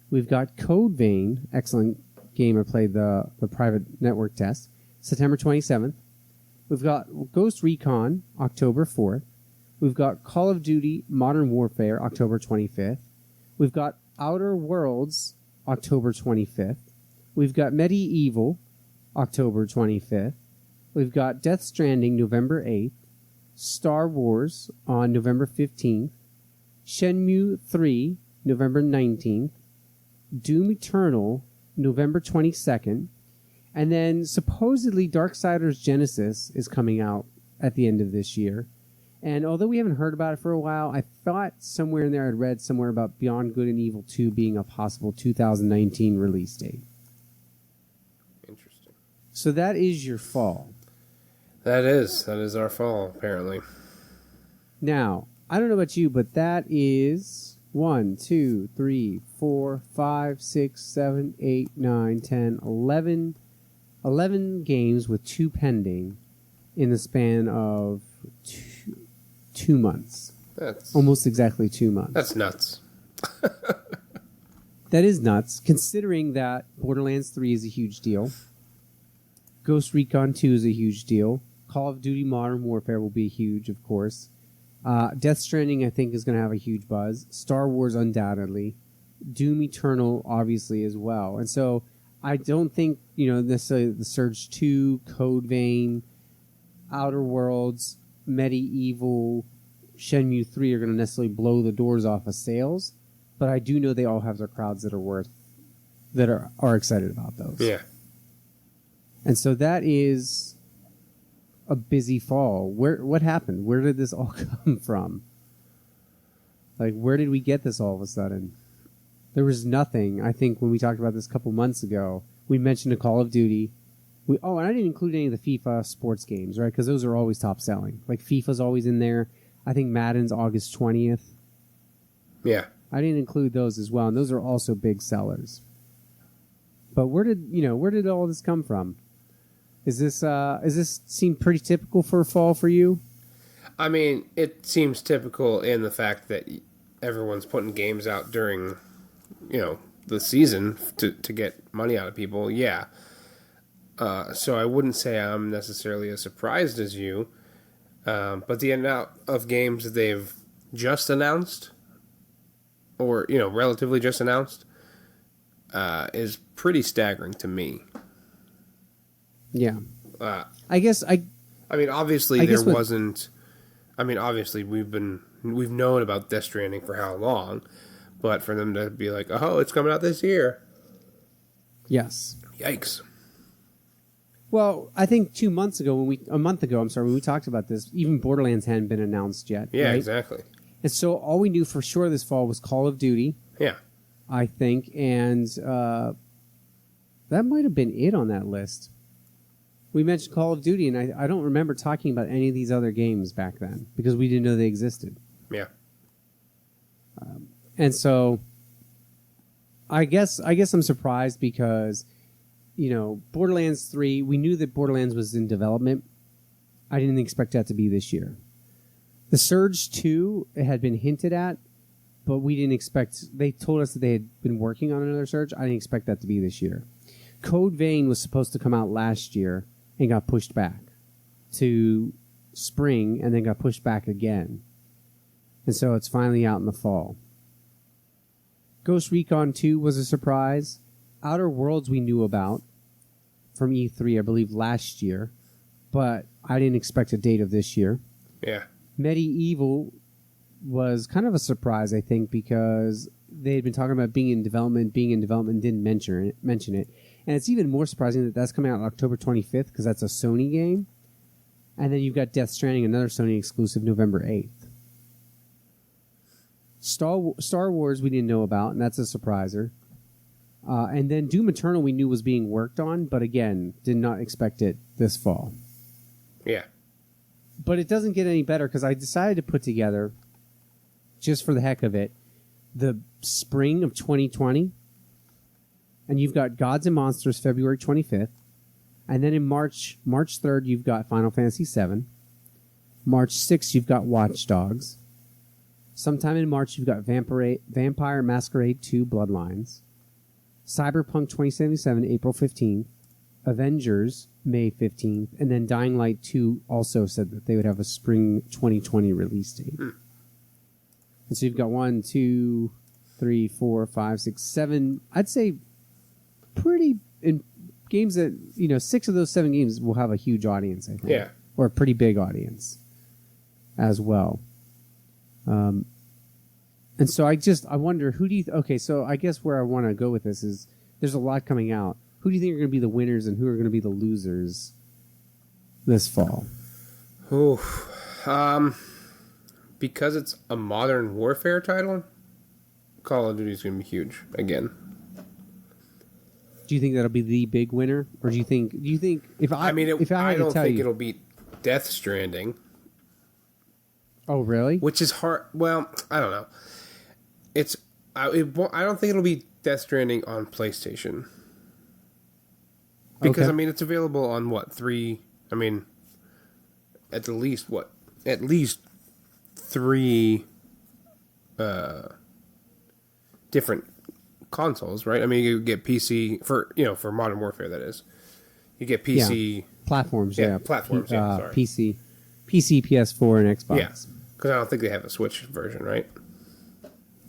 We've got Code Vein, excellent game. I played the private network test, September 27th. We've got Ghost Recon, October 4th. We've got Call of Duty Modern Warfare, October 25th. We've got Outer Worlds, October 25th. We've got Medieval, October 25th. We've got Death Stranding, November 8th. Star Wars on November 15th. Shenmue 3, November 19th. Doom Eternal, November 22nd. And then supposedly Darksiders Genesis is coming out at the end of this year. And although we haven't heard about it for a while, I thought somewhere in there I'd read somewhere about Beyond Good and Evil 2 being a possible 2019 release date. Interesting. So that is your fall. That is our fall, apparently. Now, I don't know about you, but that is 1, 2, 3, 4, 5, 6, 7, 8, 9, 10, 11 games with 2 pending in the span of 2 months. That's almost exactly 2 months. That's nuts. That is nuts, considering that Borderlands 3 is a huge deal. Ghost Recon 2 is a huge deal. Call of Duty Modern Warfare will be huge, of course. Death Stranding, I think, is going to have a huge buzz. Star Wars, undoubtedly. Doom Eternal, obviously, as well. And so I don't think, necessarily the Surge 2, Code Vein, Outer Worlds, Medieval, Shenmue 3 are going to necessarily blow the doors off of sales. But I do know they all have their crowds that are excited about those. Yeah. And so that is a busy fall. What happened? Where did this all come from? Like, where did we get this all of a sudden? There was nothing. I think when we talked about this a couple months ago, we mentioned a Call of Duty. And I didn't include any of the FIFA sports games, right? Because those are always top selling. Like, FIFA's always in there. I think Madden's August 20th. Yeah. I didn't include those as well, and those are also big sellers. But where did all this come from? Is this seem pretty typical for a fall for you? I mean, it seems typical in the fact that everyone's putting games out during, the season to get money out of people. Yeah. So I wouldn't say I'm necessarily as surprised as you. But the amount of games that they've just announced, or, relatively just announced, is pretty staggering to me. Yeah. I mean, obviously obviously we've known about Death Stranding for how long, but for them to be like, oh, it's coming out this year. Yes. Yikes. Well, I think a month ago, when we talked about this, even Borderlands hadn't been announced yet. Yeah, right? Exactly. And so all we knew for sure this fall was Call of Duty. Yeah. I think, and that might have been it on that list. We mentioned Call of Duty, and I don't remember talking about any of these other games back then because we didn't know they existed. Yeah. And so I guess I'm surprised because, Borderlands 3, we knew that Borderlands was in development. I didn't expect that to be this year. The Surge 2, it had been hinted at, but we didn't expect... They told us that they had been working on another Surge. I didn't expect that to be this year. Code Vein was supposed to come out last year and got pushed back to spring and then got pushed back again. And so it's finally out in the fall. Ghost Recon 2 was a surprise. Outer Worlds we knew about from E3, I believe, last year. But I didn't expect a date of this year. Yeah. Medieval was kind of a surprise, I think, because they had been talking about being in development, didn't mention it. And it's even more surprising that that's coming out on October 25th because that's a Sony game. And then you've got Death Stranding, another Sony exclusive, November 8th. Star Wars we didn't know about, and that's a surpriser. And then Doom Eternal we knew was being worked on, but again, did not expect it this fall. Yeah. But it doesn't get any better because I decided to put together, just for the heck of it, the spring of 2020. And you've got Gods and Monsters February 25th. And then in March 3rd, you've got Final Fantasy VII. March 6th, you've got Watch Dogs. Sometime in March, you've got Vampire Masquerade 2 Bloodlines. Cyberpunk 2077, April 15th. Avengers, May 15th. And then Dying Light 2 also said that they would have a spring 2020 release date. And so you've got 1, 2, 3, 4, 5, 6, 7. I'd say pretty in games that, 6 of those 7 games will have a huge audience, I think. Yeah. Or a pretty big audience as well. And so I wonder, who do you... Okay, so I guess where I want to go with this is there's a lot coming out. Who do you think are going to be the winners and who are going to be the losers this fall? Ooh. Because it's a Modern Warfare title, Call of Duty is going to be huge again. Do you think that'll be the big winner, or do you think if I I don't think it'll beat Death Stranding. Oh, really? Which is hard. Well, I don't know. I don't think it'll be Death Stranding on PlayStation. Because Okay. it's available on what 3? At least 3 different consoles, right? You get PC for Modern Warfare, that is. You get PC platforms, platforms, sorry. PC, PS4, and Xbox. Yeah, because I don't think they have a Switch version, right?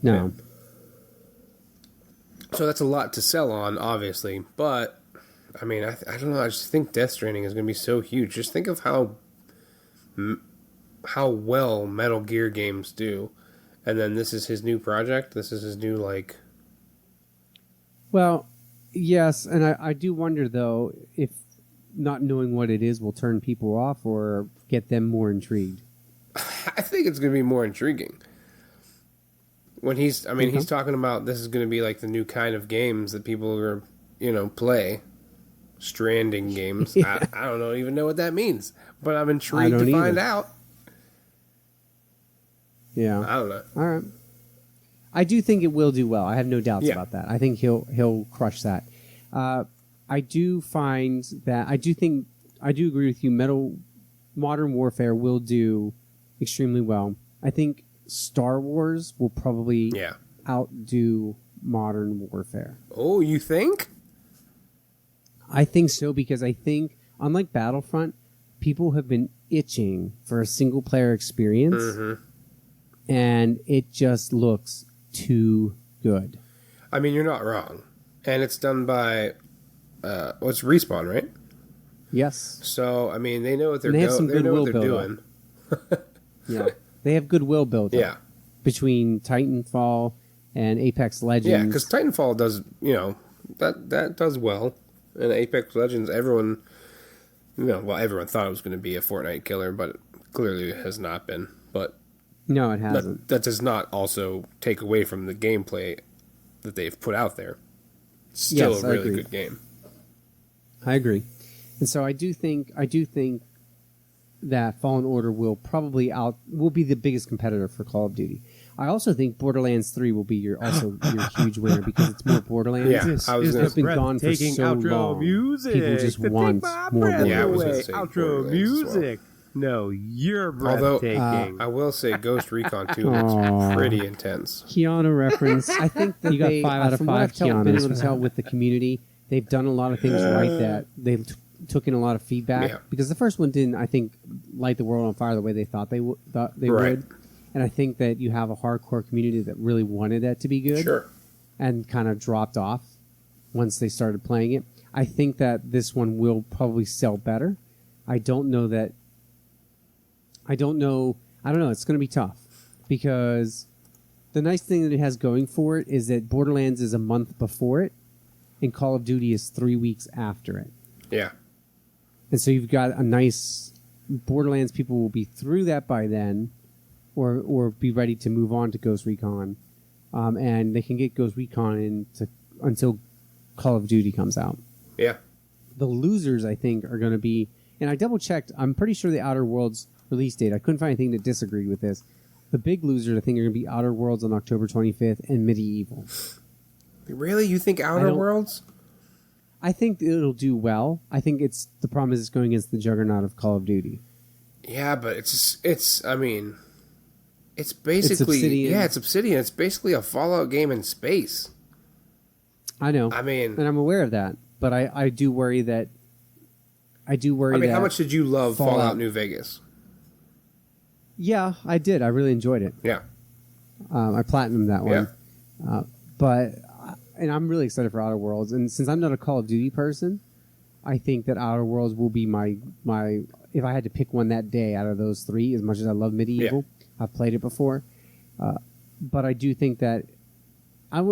No. So that's a lot to sell on, obviously, but I don't know. I just think Death Stranding is going to be so huge. Just think of how well Metal Gear games do, and then this is his new project. This is his new Well, yes, and I do wonder though if not knowing what it is will turn people off or get them more intrigued. I think it's going to be more intriguing. When he's talking about this is going to be like the new kind of games that people are, play. Stranding games. Yeah. I don't even know what that means, but I'm intrigued to find out. Yeah. I don't know. All right. I do think it will do well. I have no doubts about that. I think he'll crush that. I do agree with you. Modern Warfare will do extremely well. I think Star Wars will probably outdo Modern Warfare. Oh, you think? I think so because I think, unlike Battlefront, people have been itching for a single player experience, and it just looks too good. You're not wrong, and it's done by it's Respawn, right? Yes. So they know what they're And they have some They know what goodwill they're built doing. Yeah, they have goodwill built up between Titanfall and Apex Legends. Yeah, because Titanfall does that does well, and Apex Legends, everyone thought it was going to be a Fortnite killer, but it clearly has not been. But no, it hasn't. That does not also take away from the gameplay that they've put out there. It's still a really good game. I agree, and so I do think that Fallen Order will be the biggest competitor for Call of Duty. I also think Borderlands 3 will be your huge winner because it's more Borderlands. Yeah, I was it's been gone for so long. Music. People just want more Borderlands. Outro music. No, you're breathtaking. Although, I will say Ghost Recon 2 looks pretty intense. Keanu reference. I think that you got 5 out of 5 Keanu. Been able to tell with the community, they've done a lot of things right that they took in a lot of feedback because the first one didn't, I think, light the world on fire the way they thought they would. And I think that you have a hardcore community that really wanted that to be good and kind of dropped off once they started playing it. I think that this one will probably sell better. I don't know. It's going to be tough because the nice thing that it has going for it is that Borderlands is a month before it and Call of Duty is 3 weeks after it. Yeah. And so you've got a nice Borderlands people will be through that by then or be ready to move on to Ghost Recon. And they can get Ghost Recon until Call of Duty comes out. Yeah. The losers, I think, are going to be, and I double checked. I'm pretty sure the Outer Worlds release date. I couldn't find anything that disagreed with this. The big losers, I think, are going to be Outer Worlds on October 25th and Medieval. Really? You think Outer Worlds? I think it'll do well. I think the problem is it's going against the juggernaut of Call of Duty. Yeah, but it's basically it's Obsidian. Yeah, it's Obsidian. It's basically a Fallout game in space. I know. I mean, and I'm aware of that, but I do worry that. I mean, how much did you love Fallout New Vegas? Yeah, I did. I really enjoyed it. Yeah. I platinumed that one. Yeah. And I'm really excited for Outer Worlds. And since I'm not a Call of Duty person, I think that Outer Worlds will be my if I had to pick one that day out of those three, as much as I love Medieval, I've played it before. But I do think that I'm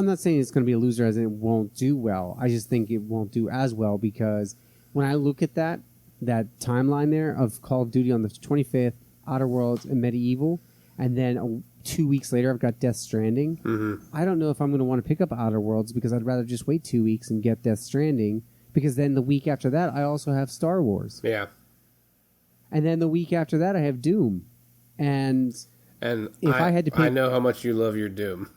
not saying it's going to be a loser as in it won't do well. I just think it won't do as well because when I look at that timeline there of Call of Duty on the 25th, Outer Worlds, and Medieval, and then 2 weeks later I've got Death Stranding. Mm-hmm. I don't know if I'm going to want to pick up Outer Worlds because I'd rather just wait 2 weeks and get Death Stranding because then the week after that I also have Star Wars. Yeah. And then the week after that I have Doom. And if I had to pick... I know how much you love your Doom.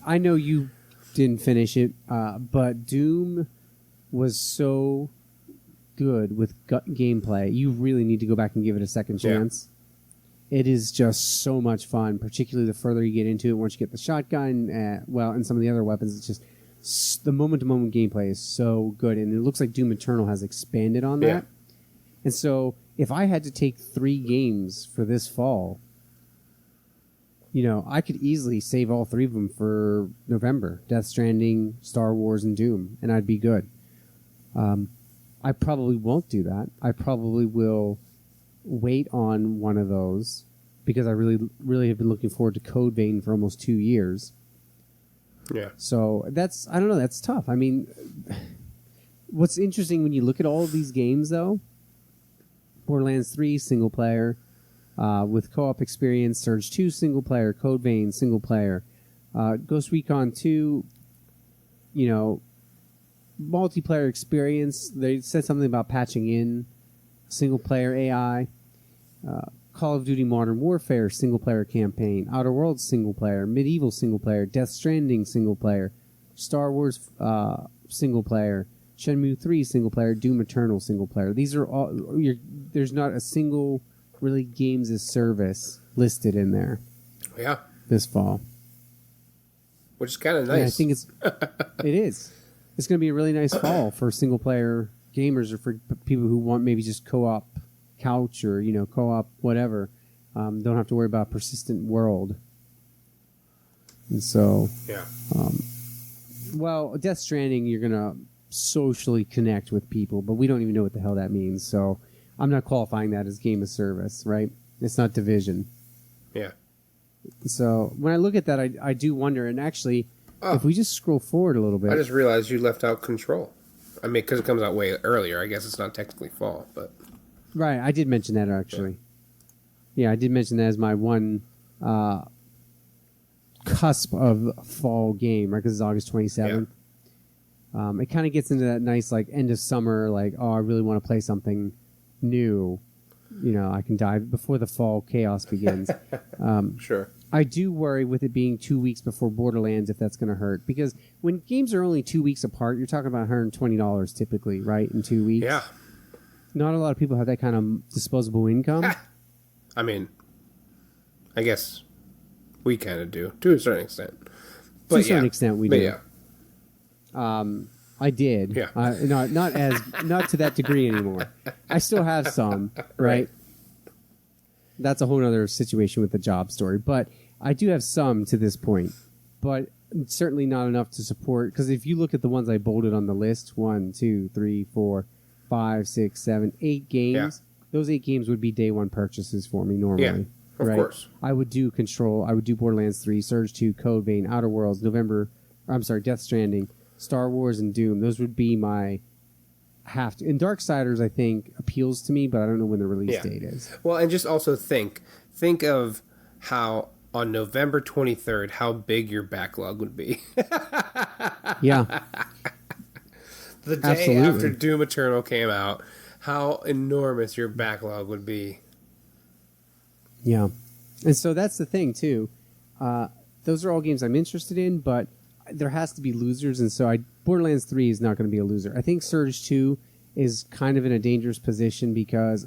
I know you didn't finish it, but Doom was so good with gameplay. You really need to go back and give it a second chance. Yeah. It is just so much fun, particularly the further you get into it. Once you get the shotgun, and some of the other weapons, it's just the moment-to-moment gameplay is so good, and it looks like Doom Eternal has expanded on that. Yeah. And so, if I had to take 3 games for this fall, I could easily save all 3 of them for November: Death Stranding, Star Wars, and Doom, and I'd be good. I probably won't do that. I probably will wait on one of those because I really, really have been looking forward to Code Vein for almost 2 years. Yeah. So I don't know, that's tough. I mean, what's interesting when you look at all of these games, though, Borderlands 3, single player, with co-op experience, Surge 2, single player, Code Vein, single player, Ghost Recon 2, multiplayer experience. They said something about patching in single player AI. Call of Duty Modern Warfare single player campaign, Outer Worlds single player, Medieval single player, Death Stranding single player, Star Wars single player, Shenmue 3 single player, Doom Eternal single player. These are all. There's not a single really games as service listed in there. Yeah. This fall, which is kind of nice. Yeah, I think it is. It's going to be a really nice fall for single-player gamers or for people who want maybe just co-op couch or, co-op whatever. Don't have to worry about persistent world. And so... Yeah. Death Stranding, you're going to socially connect with people, but we don't even know what the hell that means. So I'm not qualifying that as game of service, right? It's not Division. Yeah. So when I look at that, I do wonder, and actually... If we just scroll forward a little bit... I just realized you left out Control. I mean, because it comes out way earlier. I guess it's not technically fall, but... Right, I did mention that, actually. Yeah, I did mention that as my one cusp of fall game, right? Because it's August 27th. Yeah. It kind of gets into that nice, end of summer, I really want to play something new. I can dive before the fall chaos begins. Sure. I do worry with it being 2 weeks before Borderlands if that's going to hurt. Because when games are only 2 weeks apart, you're talking about $120 typically, right, in 2 weeks? Yeah. Not a lot of people have that kind of disposable income. I mean, I guess we kind of do, to a certain extent. But to a certain extent, we do. Yeah. I did. Yeah. Not to that degree anymore. I still have some, right? That's a whole other situation with the job story. But I do have some to this point. But certainly not enough to support. Because if you look at the ones I bolded on the list, 1, 2, 3, 4, 5, 6, 7, 8 games, those 8 games would be day one purchases for me normally. Yeah, of course. I would do Control. I would do Borderlands 3, Surge 2, Code Vein, Outer Worlds, Death Stranding, Star Wars, and Doom. Those would be my... have to. And Darksiders, I think, appeals to me, but I don't know when the release date is. Well, and just also think of how on November 23rd how big your backlog would be. Yeah. The day Absolutely. after Doom Eternal came out, how enormous your backlog would be. Yeah. And so that's the thing, too. Those are all games I'm interested in, but there has to be losers, and so Borderlands 3 is not going to be a loser. I think Surge 2 is kind of in a dangerous position because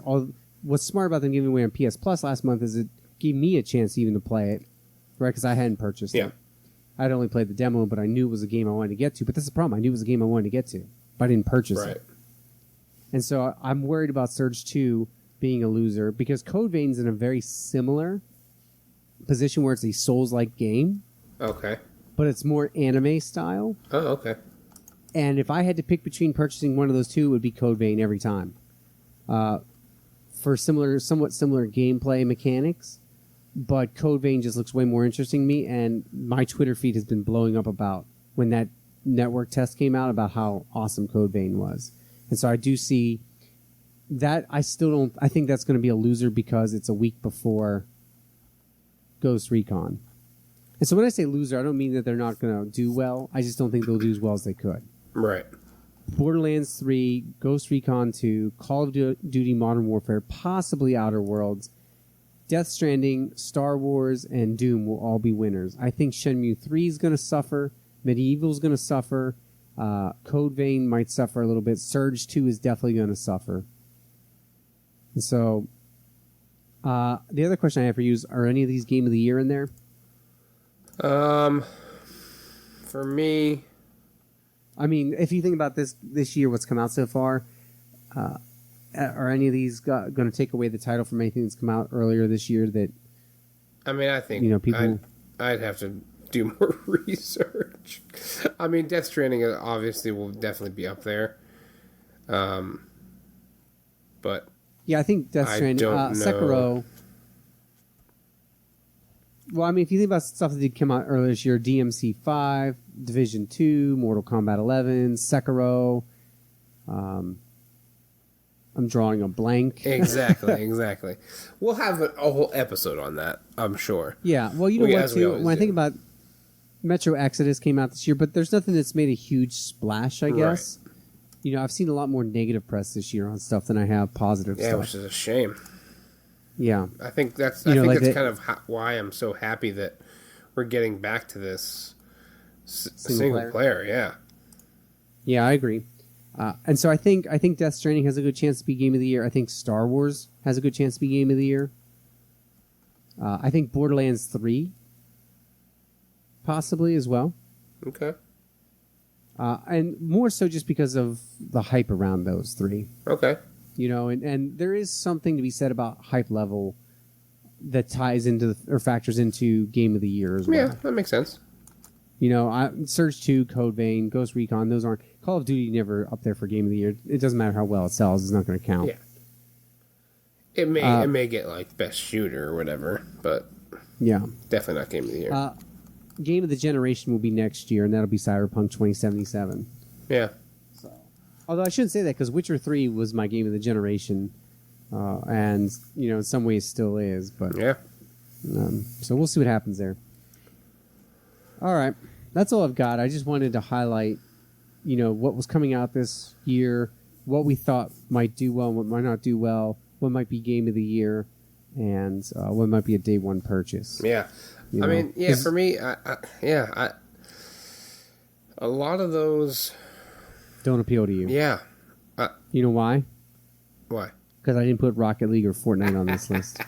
what's smart about them giving away on PS Plus last month is it gave me a chance even to play it, right? Because I hadn't purchased it. I'd only played the demo, but I knew it was a game I wanted to get to. But that's the problem. I knew it was a game I wanted to get to, but I didn't purchase it. And so I'm worried about Surge 2 being a loser because Code Vein's in a very similar position where it's a Souls-like game. Okay. But it's more anime style. Oh, okay. And if I had to pick between purchasing one of those two, it would be Code Vein every time. For somewhat similar gameplay mechanics, but Code Vein just looks way more interesting to me, and my Twitter feed has been blowing up about when that network test came out about how awesome Code Vein was. And so I do see that. I think that's going to be a loser because it's a week before Ghost Recon. And so when I say loser, I don't mean that they're not going to do well. I just don't think they'll do as well as they could. Right. Borderlands 3, Ghost Recon 2, Call of Duty Modern Warfare, possibly Outer Worlds, Death Stranding, Star Wars, and Doom will all be winners. I think Shenmue 3 is going to suffer. Medieval is going to suffer. Code Vein might suffer a little bit. Surge 2 is definitely going to suffer. And so, the other question I have for you is, are any of these Game of the Year in there? For me, I mean, if you think about this year, what's come out so far, are any of these going to take away the title from anything that's come out earlier this year? That I mean, I think people. I'd have to do more research. I mean, Death Stranding obviously will definitely be up there, but yeah, I think Death Stranding, don't know. Sekiro. Well, I mean, if you think about stuff that did come out earlier this year, DMC 5, Division 2, Mortal Kombat 11, Sekiro. I'm drawing a blank. Exactly. We'll have a whole episode on that, I'm sure. Yeah, well, you know what, too? When I think about Metro Exodus came out this year, but there's nothing that's made a huge splash, I guess. Right. You know, I've seen a lot more negative press this year on stuff than I have positive stuff. Yeah, which is a shame. Yeah. I think that's kind of why I'm so happy that we're getting back to this single player. Yeah. Yeah, I agree. And so I think Death Stranding has a good chance to be Game of the Year. I think Star Wars has a good chance to be Game of the Year. I think Borderlands 3 possibly as well. Okay. And more so just because of the hype around those three. Okay. You know, and there is something to be said about hype level that ties into or factors into Game of the Year as well. Yeah, that makes sense. You know, Surge 2, Code Vein, Ghost Recon, those aren't... Call of Duty never up there for Game of the Year. It doesn't matter how well it sells. It's not going to count. Yeah. It may get, like, Best Shooter or whatever, but... Yeah. Definitely not Game of the Year. Game of the Generation will be next year, and that'll be Cyberpunk 2077. Yeah. Although I shouldn't say that, because Witcher 3 was my Game of the Generation, and, you know, in some ways still is, but... Yeah. So we'll see what happens there. All right. That's all I've got. I just wanted to highlight, you know, what was coming out this year, what we thought might do well, what might not do well, what might be Game of the Year, and what might be a day one purchase. Yeah. I mean, yeah, for me, a lot of those don't appeal to you. Yeah. You know why? Why? Because I didn't put Rocket League or Fortnite on this list.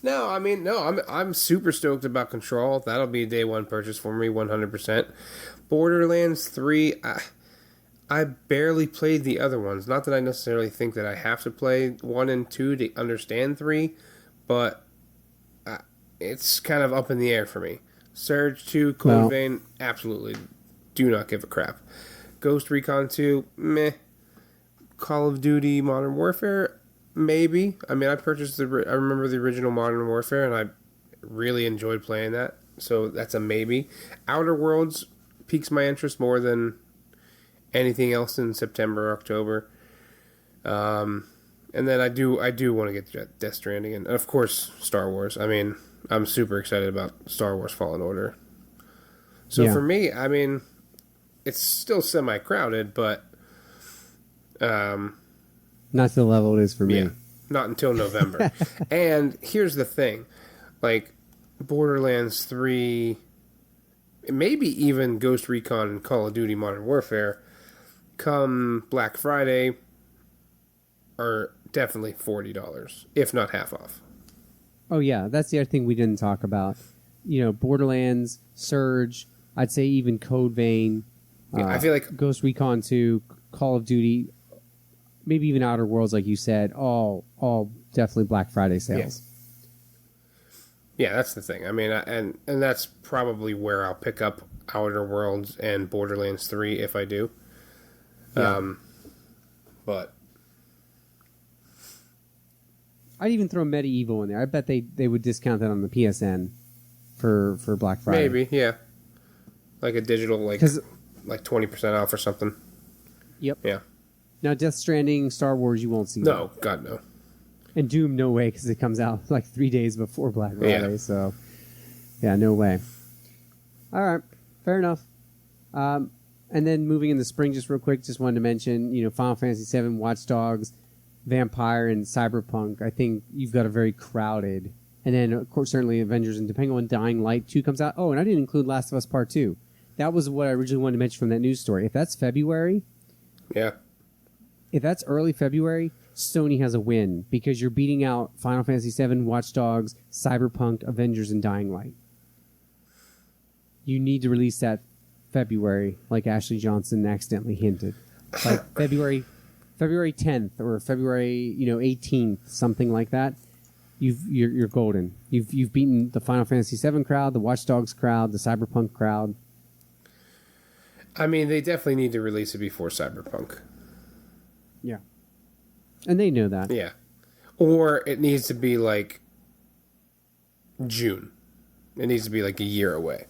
No, I'm super stoked about Control. That'll be a day one purchase for me, 100%. Borderlands 3, I barely played the other ones. Not that I necessarily think that I have to play 1 and 2 to understand 3, but it's kind of up in the air for me. Surge 2, Code Vein, absolutely do not give a crap. Ghost Recon 2, meh. Call of Duty Modern Warfare, maybe. I mean, I remember the original Modern Warfare, and I really enjoyed playing that, so that's a maybe. Outer Worlds piques my interest more than anything else in September, October. And then I do want to get Death Stranding, and of course Star Wars. I mean, I'm super excited about Star Wars Fallen Order. So for me, I mean, it's still semi-crowded, but not to the level it is for me. Yeah, not until November. And here's the thing, like Borderlands 3, maybe even Ghost Recon and Call of Duty Modern Warfare, come Black Friday, are definitely $40, if not half off. Oh yeah, that's the other thing we didn't talk about. You know, Borderlands, Surge, I'd say even Code Vein. I feel like Ghost Recon 2, Call of Duty, maybe even Outer Worlds, like you said, all definitely Black Friday sales. Yeah, that's the thing. I mean, and that's probably where I'll pick up Outer Worlds and Borderlands 3 if I do. Yeah. But I'd even throw Medieval in there. I bet they would discount that on the PSN for Black Friday. maybe, yeah. Like a digital, like 20% off or something. Yep. Yeah. Now, Death Stranding, Star Wars, you won't see No, that. God, no. And Doom, no way, because it comes out like 3 days before Black Friday. Yeah. So, yeah, no way. All right, fair enough. And then moving in the spring, just real quick, just wanted to mention, Final Fantasy VII, Watch Dogs, Vampire, and Cyberpunk. I think you've got a very crowded. And then, of course, certainly Avengers, and depending on when Dying Light 2 comes out. Oh, and I didn't include Last of Us Part 2. That was what I originally wanted to mention from that news story. If that's February, Yeah. if that's early February, Sony has a win because you're beating out Final Fantasy VII, Watch Dogs, Cyberpunk, Avengers, and Dying Light. You need to release that February, like Ashley Johnson accidentally hinted. Like February 10th or February 18th, something like that. You're golden. You've beaten the Final Fantasy VII crowd, the Watch Dogs crowd, the Cyberpunk crowd. I mean, they definitely need to release it before Cyberpunk. Yeah. And they know that. Yeah. Or it needs to be like June. It needs to be like a year away.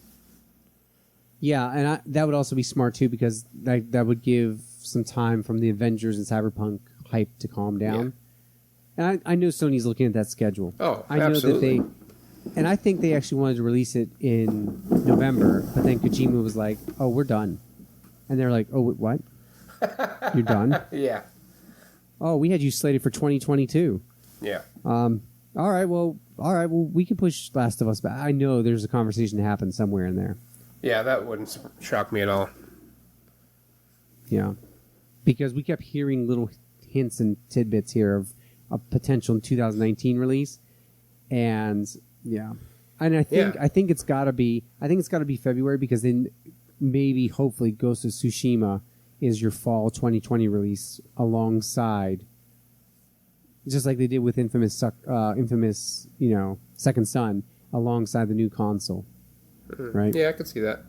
Yeah, and that would also be smart too because that would give some time from the Avengers and Cyberpunk hype to calm down. Yeah. And I know Sony's looking at that schedule. Oh, I know absolutely. that and I think they actually wanted to release it in November, but then Kojima was like, "Oh, we're done," and they're like, "Oh, what? You're done? Yeah. Oh, we had you slated for 2022." Yeah. All right. Well, we can push Last of Us back. I know there's a conversation to happen somewhere in there. Yeah, that wouldn't shock me at all. Yeah, because we kept hearing little hints and tidbits here of a potential 2019 release, and and I think it's got to be February because then maybe hopefully Ghost of Tsushima is your fall 2020 release alongside, just like they did with Infamous Second Son alongside the new console, right? Yeah, I could see that.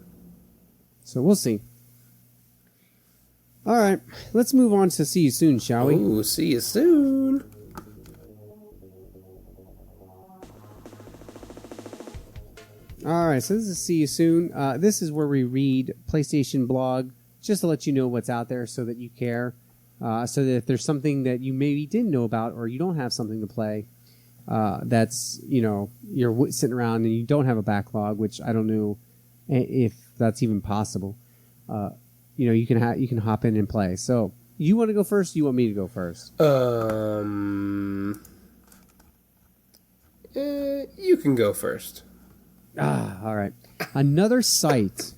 So we'll see. All right, let's move on to See You Soon, shall we? Ooh, see you soon. All right, so this is See You Soon. This is where we read PlayStation blog just to let you know what's out there so that you care. So that if there's something that you maybe didn't know about or you don't have something to play that's, you're sitting around and you don't have a backlog, which I don't know if that's even possible. You can hop in and play. So you want to go first? Or you want me to go first? You can go first. All right. Another Sight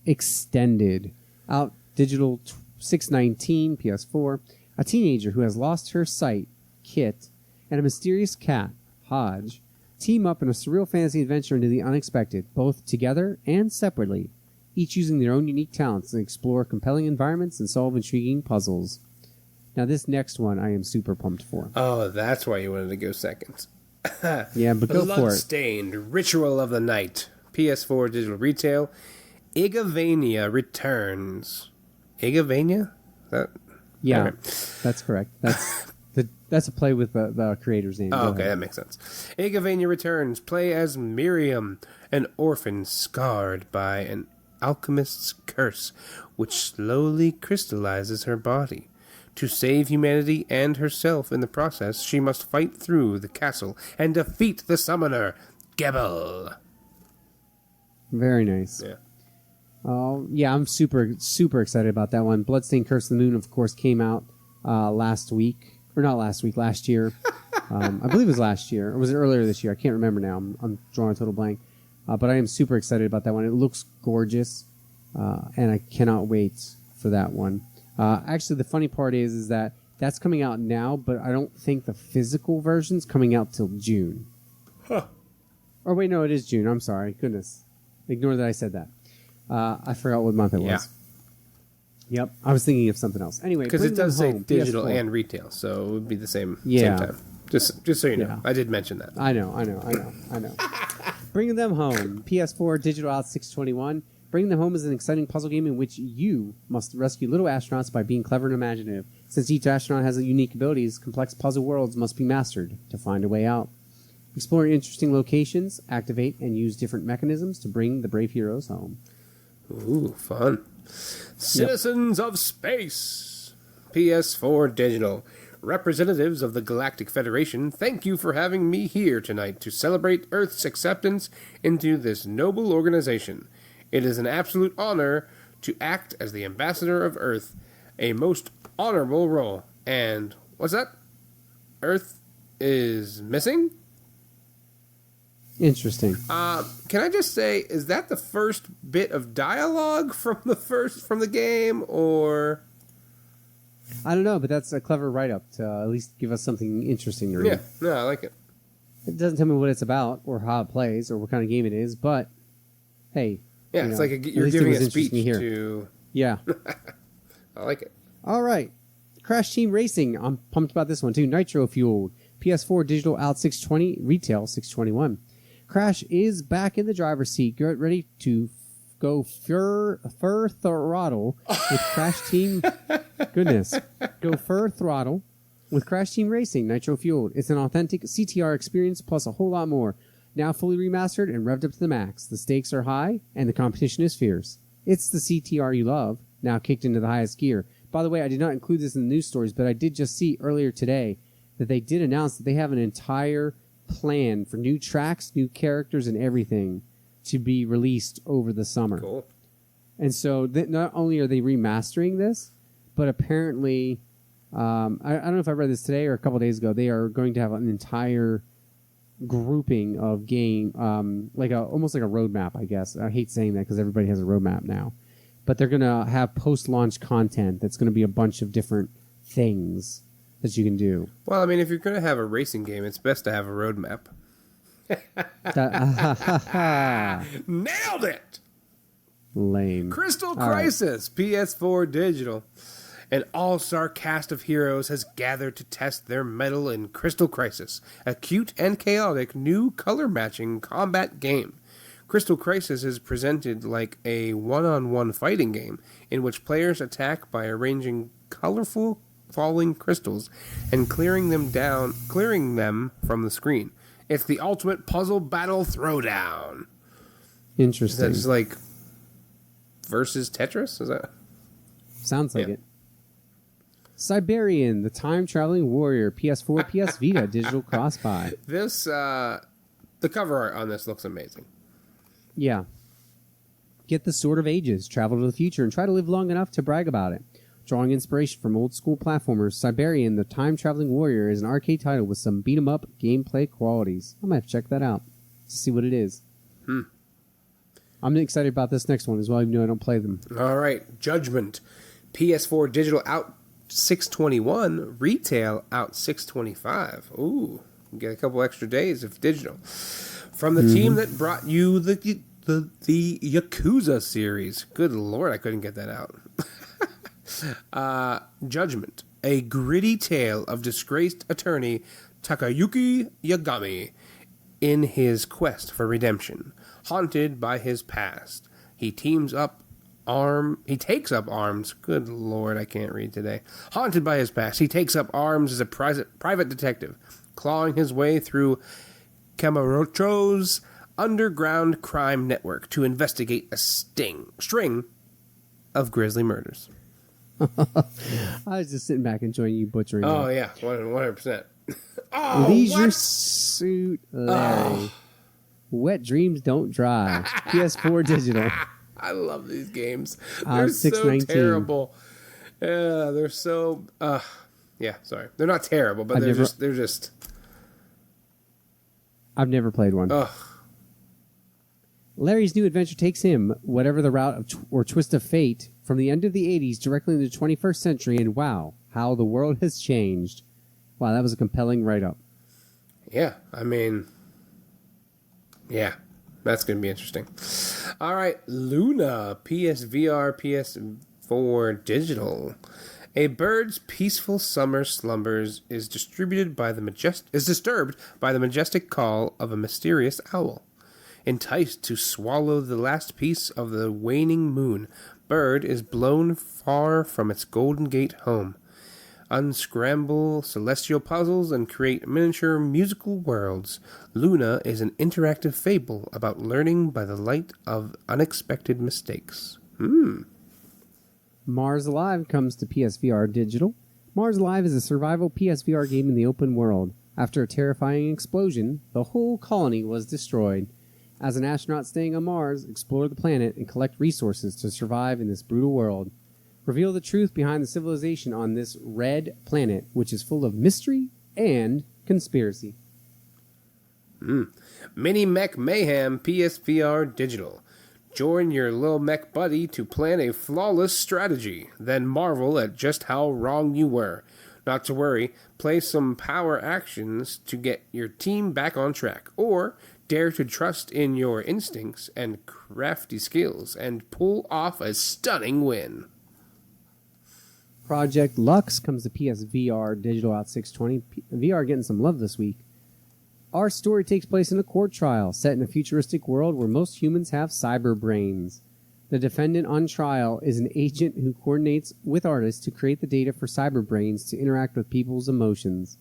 extended out digital 6/19 PS4. A teenager who has lost her sight, Kit, and a mysterious cat, Hodge, team up in a surreal fantasy adventure into the unexpected, both together and separately, each using their own unique talents to explore compelling environments and solve intriguing puzzles. Now, this next one I am super pumped for. Oh, that's why you wanted to go second. Yeah, but go for it. Bloodstained, Ritual of the Night, PS4 digital retail. Igavania returns. Igavania? Yeah, right. That's correct. That's a play with the creator's name. Oh, okay, that makes sense. Igavania returns. Play as Miriam, an orphan scarred by an alchemist's curse, which slowly crystallizes her body. To save humanity and herself in the process, she must fight through the castle and defeat the summoner. Gebel. Very nice. Yeah. Oh, yeah, I'm super, super excited about that one. Bloodstained Curse of the Moon, of course, came out last week. Or not last week, last year. I believe it was last year. Or was it earlier this year? I can't remember now. I'm drawing a total blank. But I am super excited about that one. It looks gorgeous. And I cannot wait for that one. Actually, the funny part is that that's coming out now, but I don't think the physical version's coming out till June. Huh. Or wait, no, it is June. I'm sorry. Goodness. Ignore that I said that. I forgot what month it was. Yep. I was thinking of something else. Anyway, because it does say home, digital PS4. and retail, so it would be the same time. Just so you know. Yeah. I did mention that. I know. Bringing them home. PS4 digital out 6/21. Bringing Them Home is an exciting puzzle game in which you must rescue little astronauts by being clever and imaginative. Since each astronaut has unique abilities, complex puzzle worlds must be mastered to find a way out. Explore interesting locations, activate and use different mechanisms to bring the brave heroes home. Ooh, fun. Citizens of Space. PS4 digital. Representatives of the Galactic Federation, thank you for having me here tonight to celebrate Earth's acceptance into this noble organization. It is an absolute honor to act as the ambassador of Earth, a most honorable role. And what's that? Earth is missing? Interesting. Can I just say, is that the first bit of dialogue from the game, or? I don't know, but that's a clever write-up to at least give us something interesting to read. Yeah, no, I like it. It doesn't tell me what it's about or how it plays or what kind of game it is, but hey. Yeah, it's like you're giving a speech to... Yeah. I like it. All right. Crash Team Racing. I'm pumped about this one, too. Nitro Fueled. PS4 digital out 620, retail 621. Crash is back in the driver's seat. Get ready to go fur throttle with Crash Team... Goodness. Go fur throttle with Crash Team Racing Nitro Fueled. It's an authentic CTR experience plus a whole lot more. Now fully remastered and revved up to the max. The stakes are high and the competition is fierce. It's the CTR you love, now kicked into the highest gear. By the way, I did not include this in the news stories, but I did just see earlier today that they did announce that they have an entire plan for new tracks, new characters, and everything to be released over the summer. Cool. And so not only are they remastering this, but apparently, I don't know if I read this today or a couple days ago, they are going to have an entire grouping of game, almost like a roadmap, I guess. I hate saying that because everybody has a roadmap now. But they're going to have post-launch content that's going to be a bunch of different things that you can do. Well, I mean, if you're going to have a racing game, it's best to have a roadmap. Nailed it! Lame. Crystal Crisis, right. PS4 digital. An all-star cast of heroes has gathered to test their mettle in Crystal Crisis, a cute and chaotic new color-matching combat game. Crystal Crisis is presented like a one-on-one fighting game in which players attack by arranging colorful falling crystals and clearing them from the screen. It's the ultimate puzzle battle throwdown. Interesting. That's like versus Tetris? Is that? Sounds like it. Siberian, the time-traveling warrior, PS4, PS Vita, digital cross-buy. This, the cover art on this looks amazing. Yeah. Get the Sword of Ages, travel to the future, and try to live long enough to brag about it. Drawing inspiration from old-school platformers, Siberian, the time-traveling warrior, is an arcade title with some beat-em-up gameplay qualities. I might have to check that out to see what it is. I'm excited about this next one as well, even though I don't play them. All right, Judgment. PS4 digital out $621, retail out $625. Ooh, you get a couple extra days of digital. From the team that brought you the Yakuza series. Good Lord, I couldn't get that out. Judgment, a gritty tale of disgraced attorney Takayuki Yagami in his quest for redemption. Haunted by his past, he takes up arms. Good Lord, I can't read today. Haunted by his past, he takes up arms as a private detective, clawing his way through Kamurocho's underground crime network to investigate a string of grisly murders. I was just sitting back enjoying you butchering. Oh, it. yeah, 100%. Oh, Leisure what? Suit Larry. Wet Dreams Don't Dry. PS4 digital. I love these games. They're so 6/19. terrible. Yeah, they're so. Yeah, sorry. They're not terrible, but they're just. I've never played one. Ugh. Larry's new adventure takes him, whatever the route of or twist of fate, from the end of the 80s directly into the 21st century, and wow, how the world has changed. Wow, that was a compelling write-up. Yeah, I mean, yeah, that's going to be interesting. All right, Luna, PSVR, PS4 digital. A bird's peaceful summer slumbers is disturbed by the majestic call of a mysterious owl. Enticed to swallow the last piece of the waning moon, bird is blown far from its Golden Gate home. Unscramble celestial puzzles and create miniature musical worlds. Luna is an interactive fable about learning by the light of unexpected mistakes. Mars Alive comes to PSVR digital. Mars Alive is a survival PSVR game in the open world. After a terrifying explosion, the whole colony was destroyed. As an astronaut staying on Mars, explore the planet and collect resources to survive in this brutal world. Reveal the truth behind the civilization on this red planet, which is full of mystery and conspiracy. Mini Mech Mayhem PSVR digital. Join your little mech buddy to plan a flawless strategy, then marvel at just how wrong you were. Not to worry, play some power actions to get your team back on track, or dare to trust in your instincts and crafty skills and pull off a stunning win. Project Lux comes to PSVR digital out 6/20. VR getting some love this week. Our story takes place in a court trial set in a futuristic world where most humans have cyber brains. The defendant on trial is an agent who coordinates with artists to create the data for cyber brains to interact with people's emotions.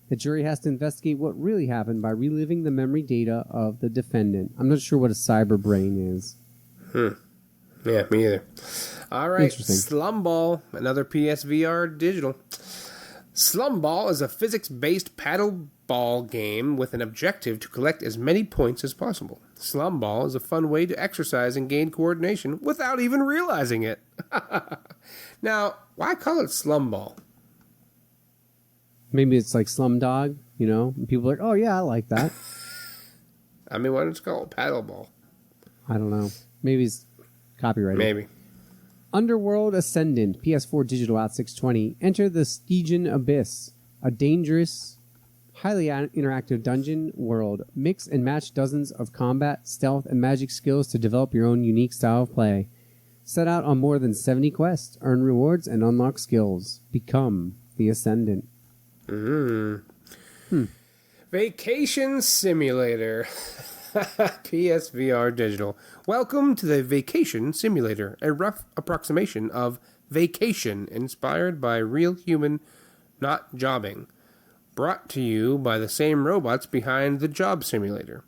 The jury has to investigate what really happened by reliving the memory data of the defendant. I'm not sure what a cyber brain is. Yeah, me either. All right, Slumball, another PSVR digital. Slumball is a physics-based paddle ball game with an objective to collect as many points as possible. Slumball is a fun way to exercise and gain coordination without even realizing it. Now, why call it Slumball? Maybe it's like Slumdog, you know? And people are like, oh, yeah, I like that. I mean, why don't you call it Paddleball? I don't know. Maybe it's copyrighted. Maybe. Underworld Ascendant, PS4 digital out 6/20. Enter the Stygian Abyss, a dangerous, highly interactive dungeon world. Mix and match dozens of combat, stealth, and magic skills to develop your own unique style of play. Set out on more than 70 quests, earn rewards, and unlock skills. Become the Ascendant. Vacation Simulator. PSVR digital. Welcome to the Vacation Simulator, a rough approximation of vacation inspired by real human, not jobbing. Brought to you by the same robots behind the Job Simulator.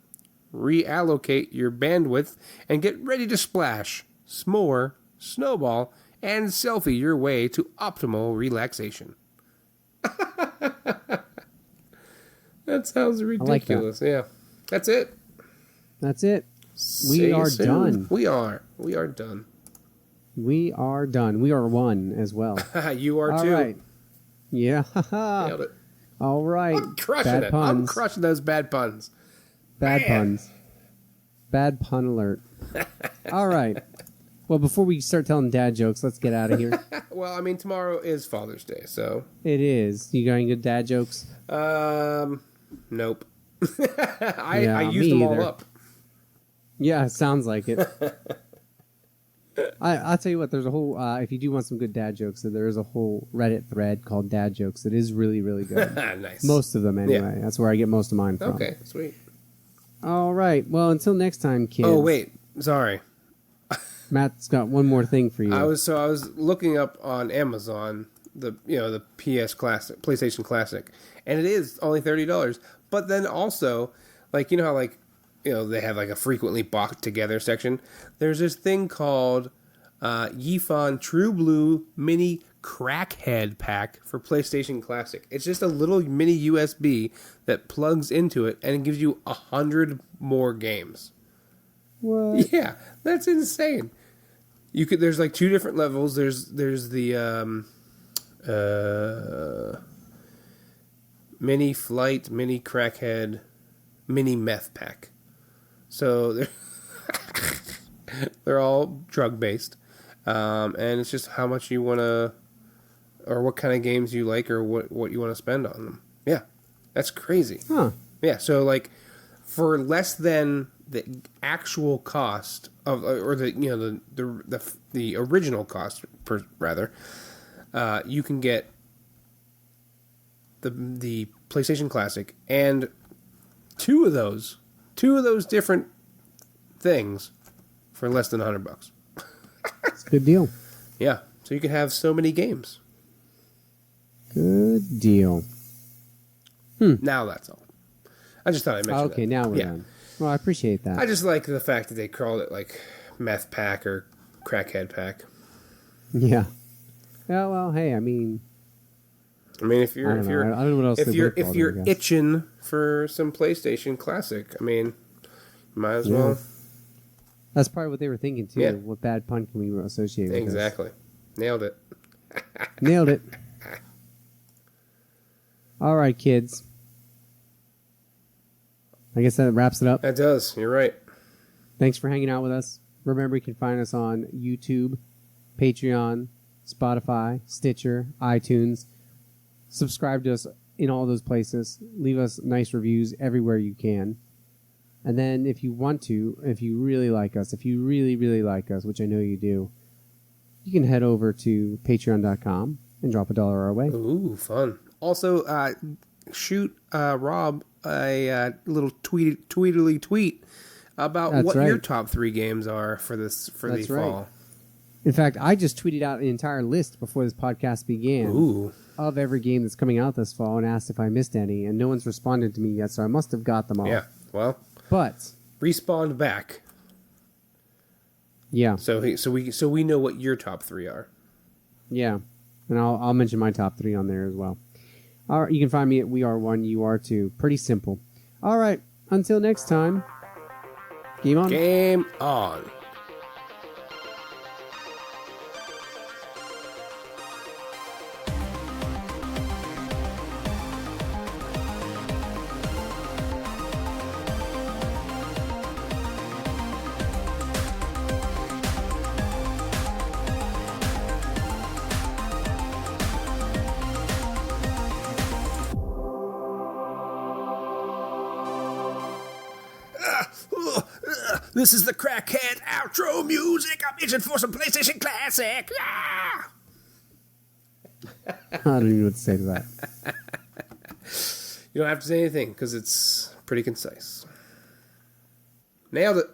Reallocate your bandwidth and get ready to splash, s'more, snowball, and selfie your way to optimal relaxation. That sounds ridiculous. Like that. Yeah. That's it. That's it. We are done. We are done. We are done. We are one as well. You are too. All right. Yeah. Nailed it. All right. I'm crushing bad it. Puns. I'm crushing those bad puns. Bad Man. puns. Bad pun alert. All right. Well, before we start telling dad jokes, let's get out of here. Well, I mean, tomorrow is Father's Day, so. It is. You got any good dad jokes? Nope. I Yeah, used them all either. up. Yeah, it sounds like it. I'll tell you what, there's a whole, if you do want some good dad jokes, there is a whole Reddit thread called Dad Jokes that is really, really good. Nice. Most of them, anyway. Yeah. That's where I get most of mine from. Okay, sweet. All right. Well, until next time, kids. Oh, wait. Sorry. Matt's got one more thing for you. I was looking up on Amazon the PS Classic, PlayStation Classic, and it is only $30. But then also, like, you know how they have like a frequently bought together section. There's this thing called Yifan True Blue Mini Crackhead pack for PlayStation Classic. It's just a little mini USB that plugs into it and it gives you 100 more games. What? Yeah, that's insane. There's like 2 different levels. There's the mini flight, mini crackhead, mini meth pack. So they're all drug based, and it's just how much you want to, or what kind of games you like, or what you want to spend on them. Yeah, that's crazy. Huh. Yeah, so like for less than the actual cost of, or the original cost, rather, you can get the PlayStation Classic and two of those different things for less than $100. It's a good deal. Yeah, so you can have so many games. Good deal. Now that's all. I just thought I'd mention that. Okay, now we're done. Well, I appreciate that. I just like the fact that they called it like meth pack or crackhead pack. Yeah. Yeah. Well, hey, I mean, if I don't know what else if they you're would call if it, you're I guess. itching for some PlayStation Classic, I mean, might as well. That's probably what they were thinking too. Yeah. What bad pun can we associate with Exactly. Nailed it. this? Nailed it. All right, kids. I guess that wraps it up. That does. You're right. Thanks for hanging out with us. Remember, you can find us on YouTube, Patreon, Spotify, Stitcher, iTunes. Subscribe to us in all those places. Leave us nice reviews everywhere you can. And then if you want to, if you really like us, if you really, really like us, which I know you do, you can head over to patreon.com and drop $1 our way. Ooh, fun. Also, shoot Rob a little tweetily tweet about That's what right. your top 3 games are for the That's right. fall. In fact, I just tweeted out an entire list before this podcast began. Ooh. Of every game that's coming out this fall and asked if I missed any, and no one's responded to me yet, so I must have got them all. Yeah. Well, But respawned back. yeah, So we know what your top 3 are. yeah, and I'll mention my top 3 on there as well. All right, you can find me at We Are One, You Are Two. Pretty simple. All right, until next time. Game on. Game on. This is the crackhead outro music. I'm itching for some PlayStation Classic. Ah! I don't even know what to say to that. You don't have to say anything because it's pretty concise. Nailed it.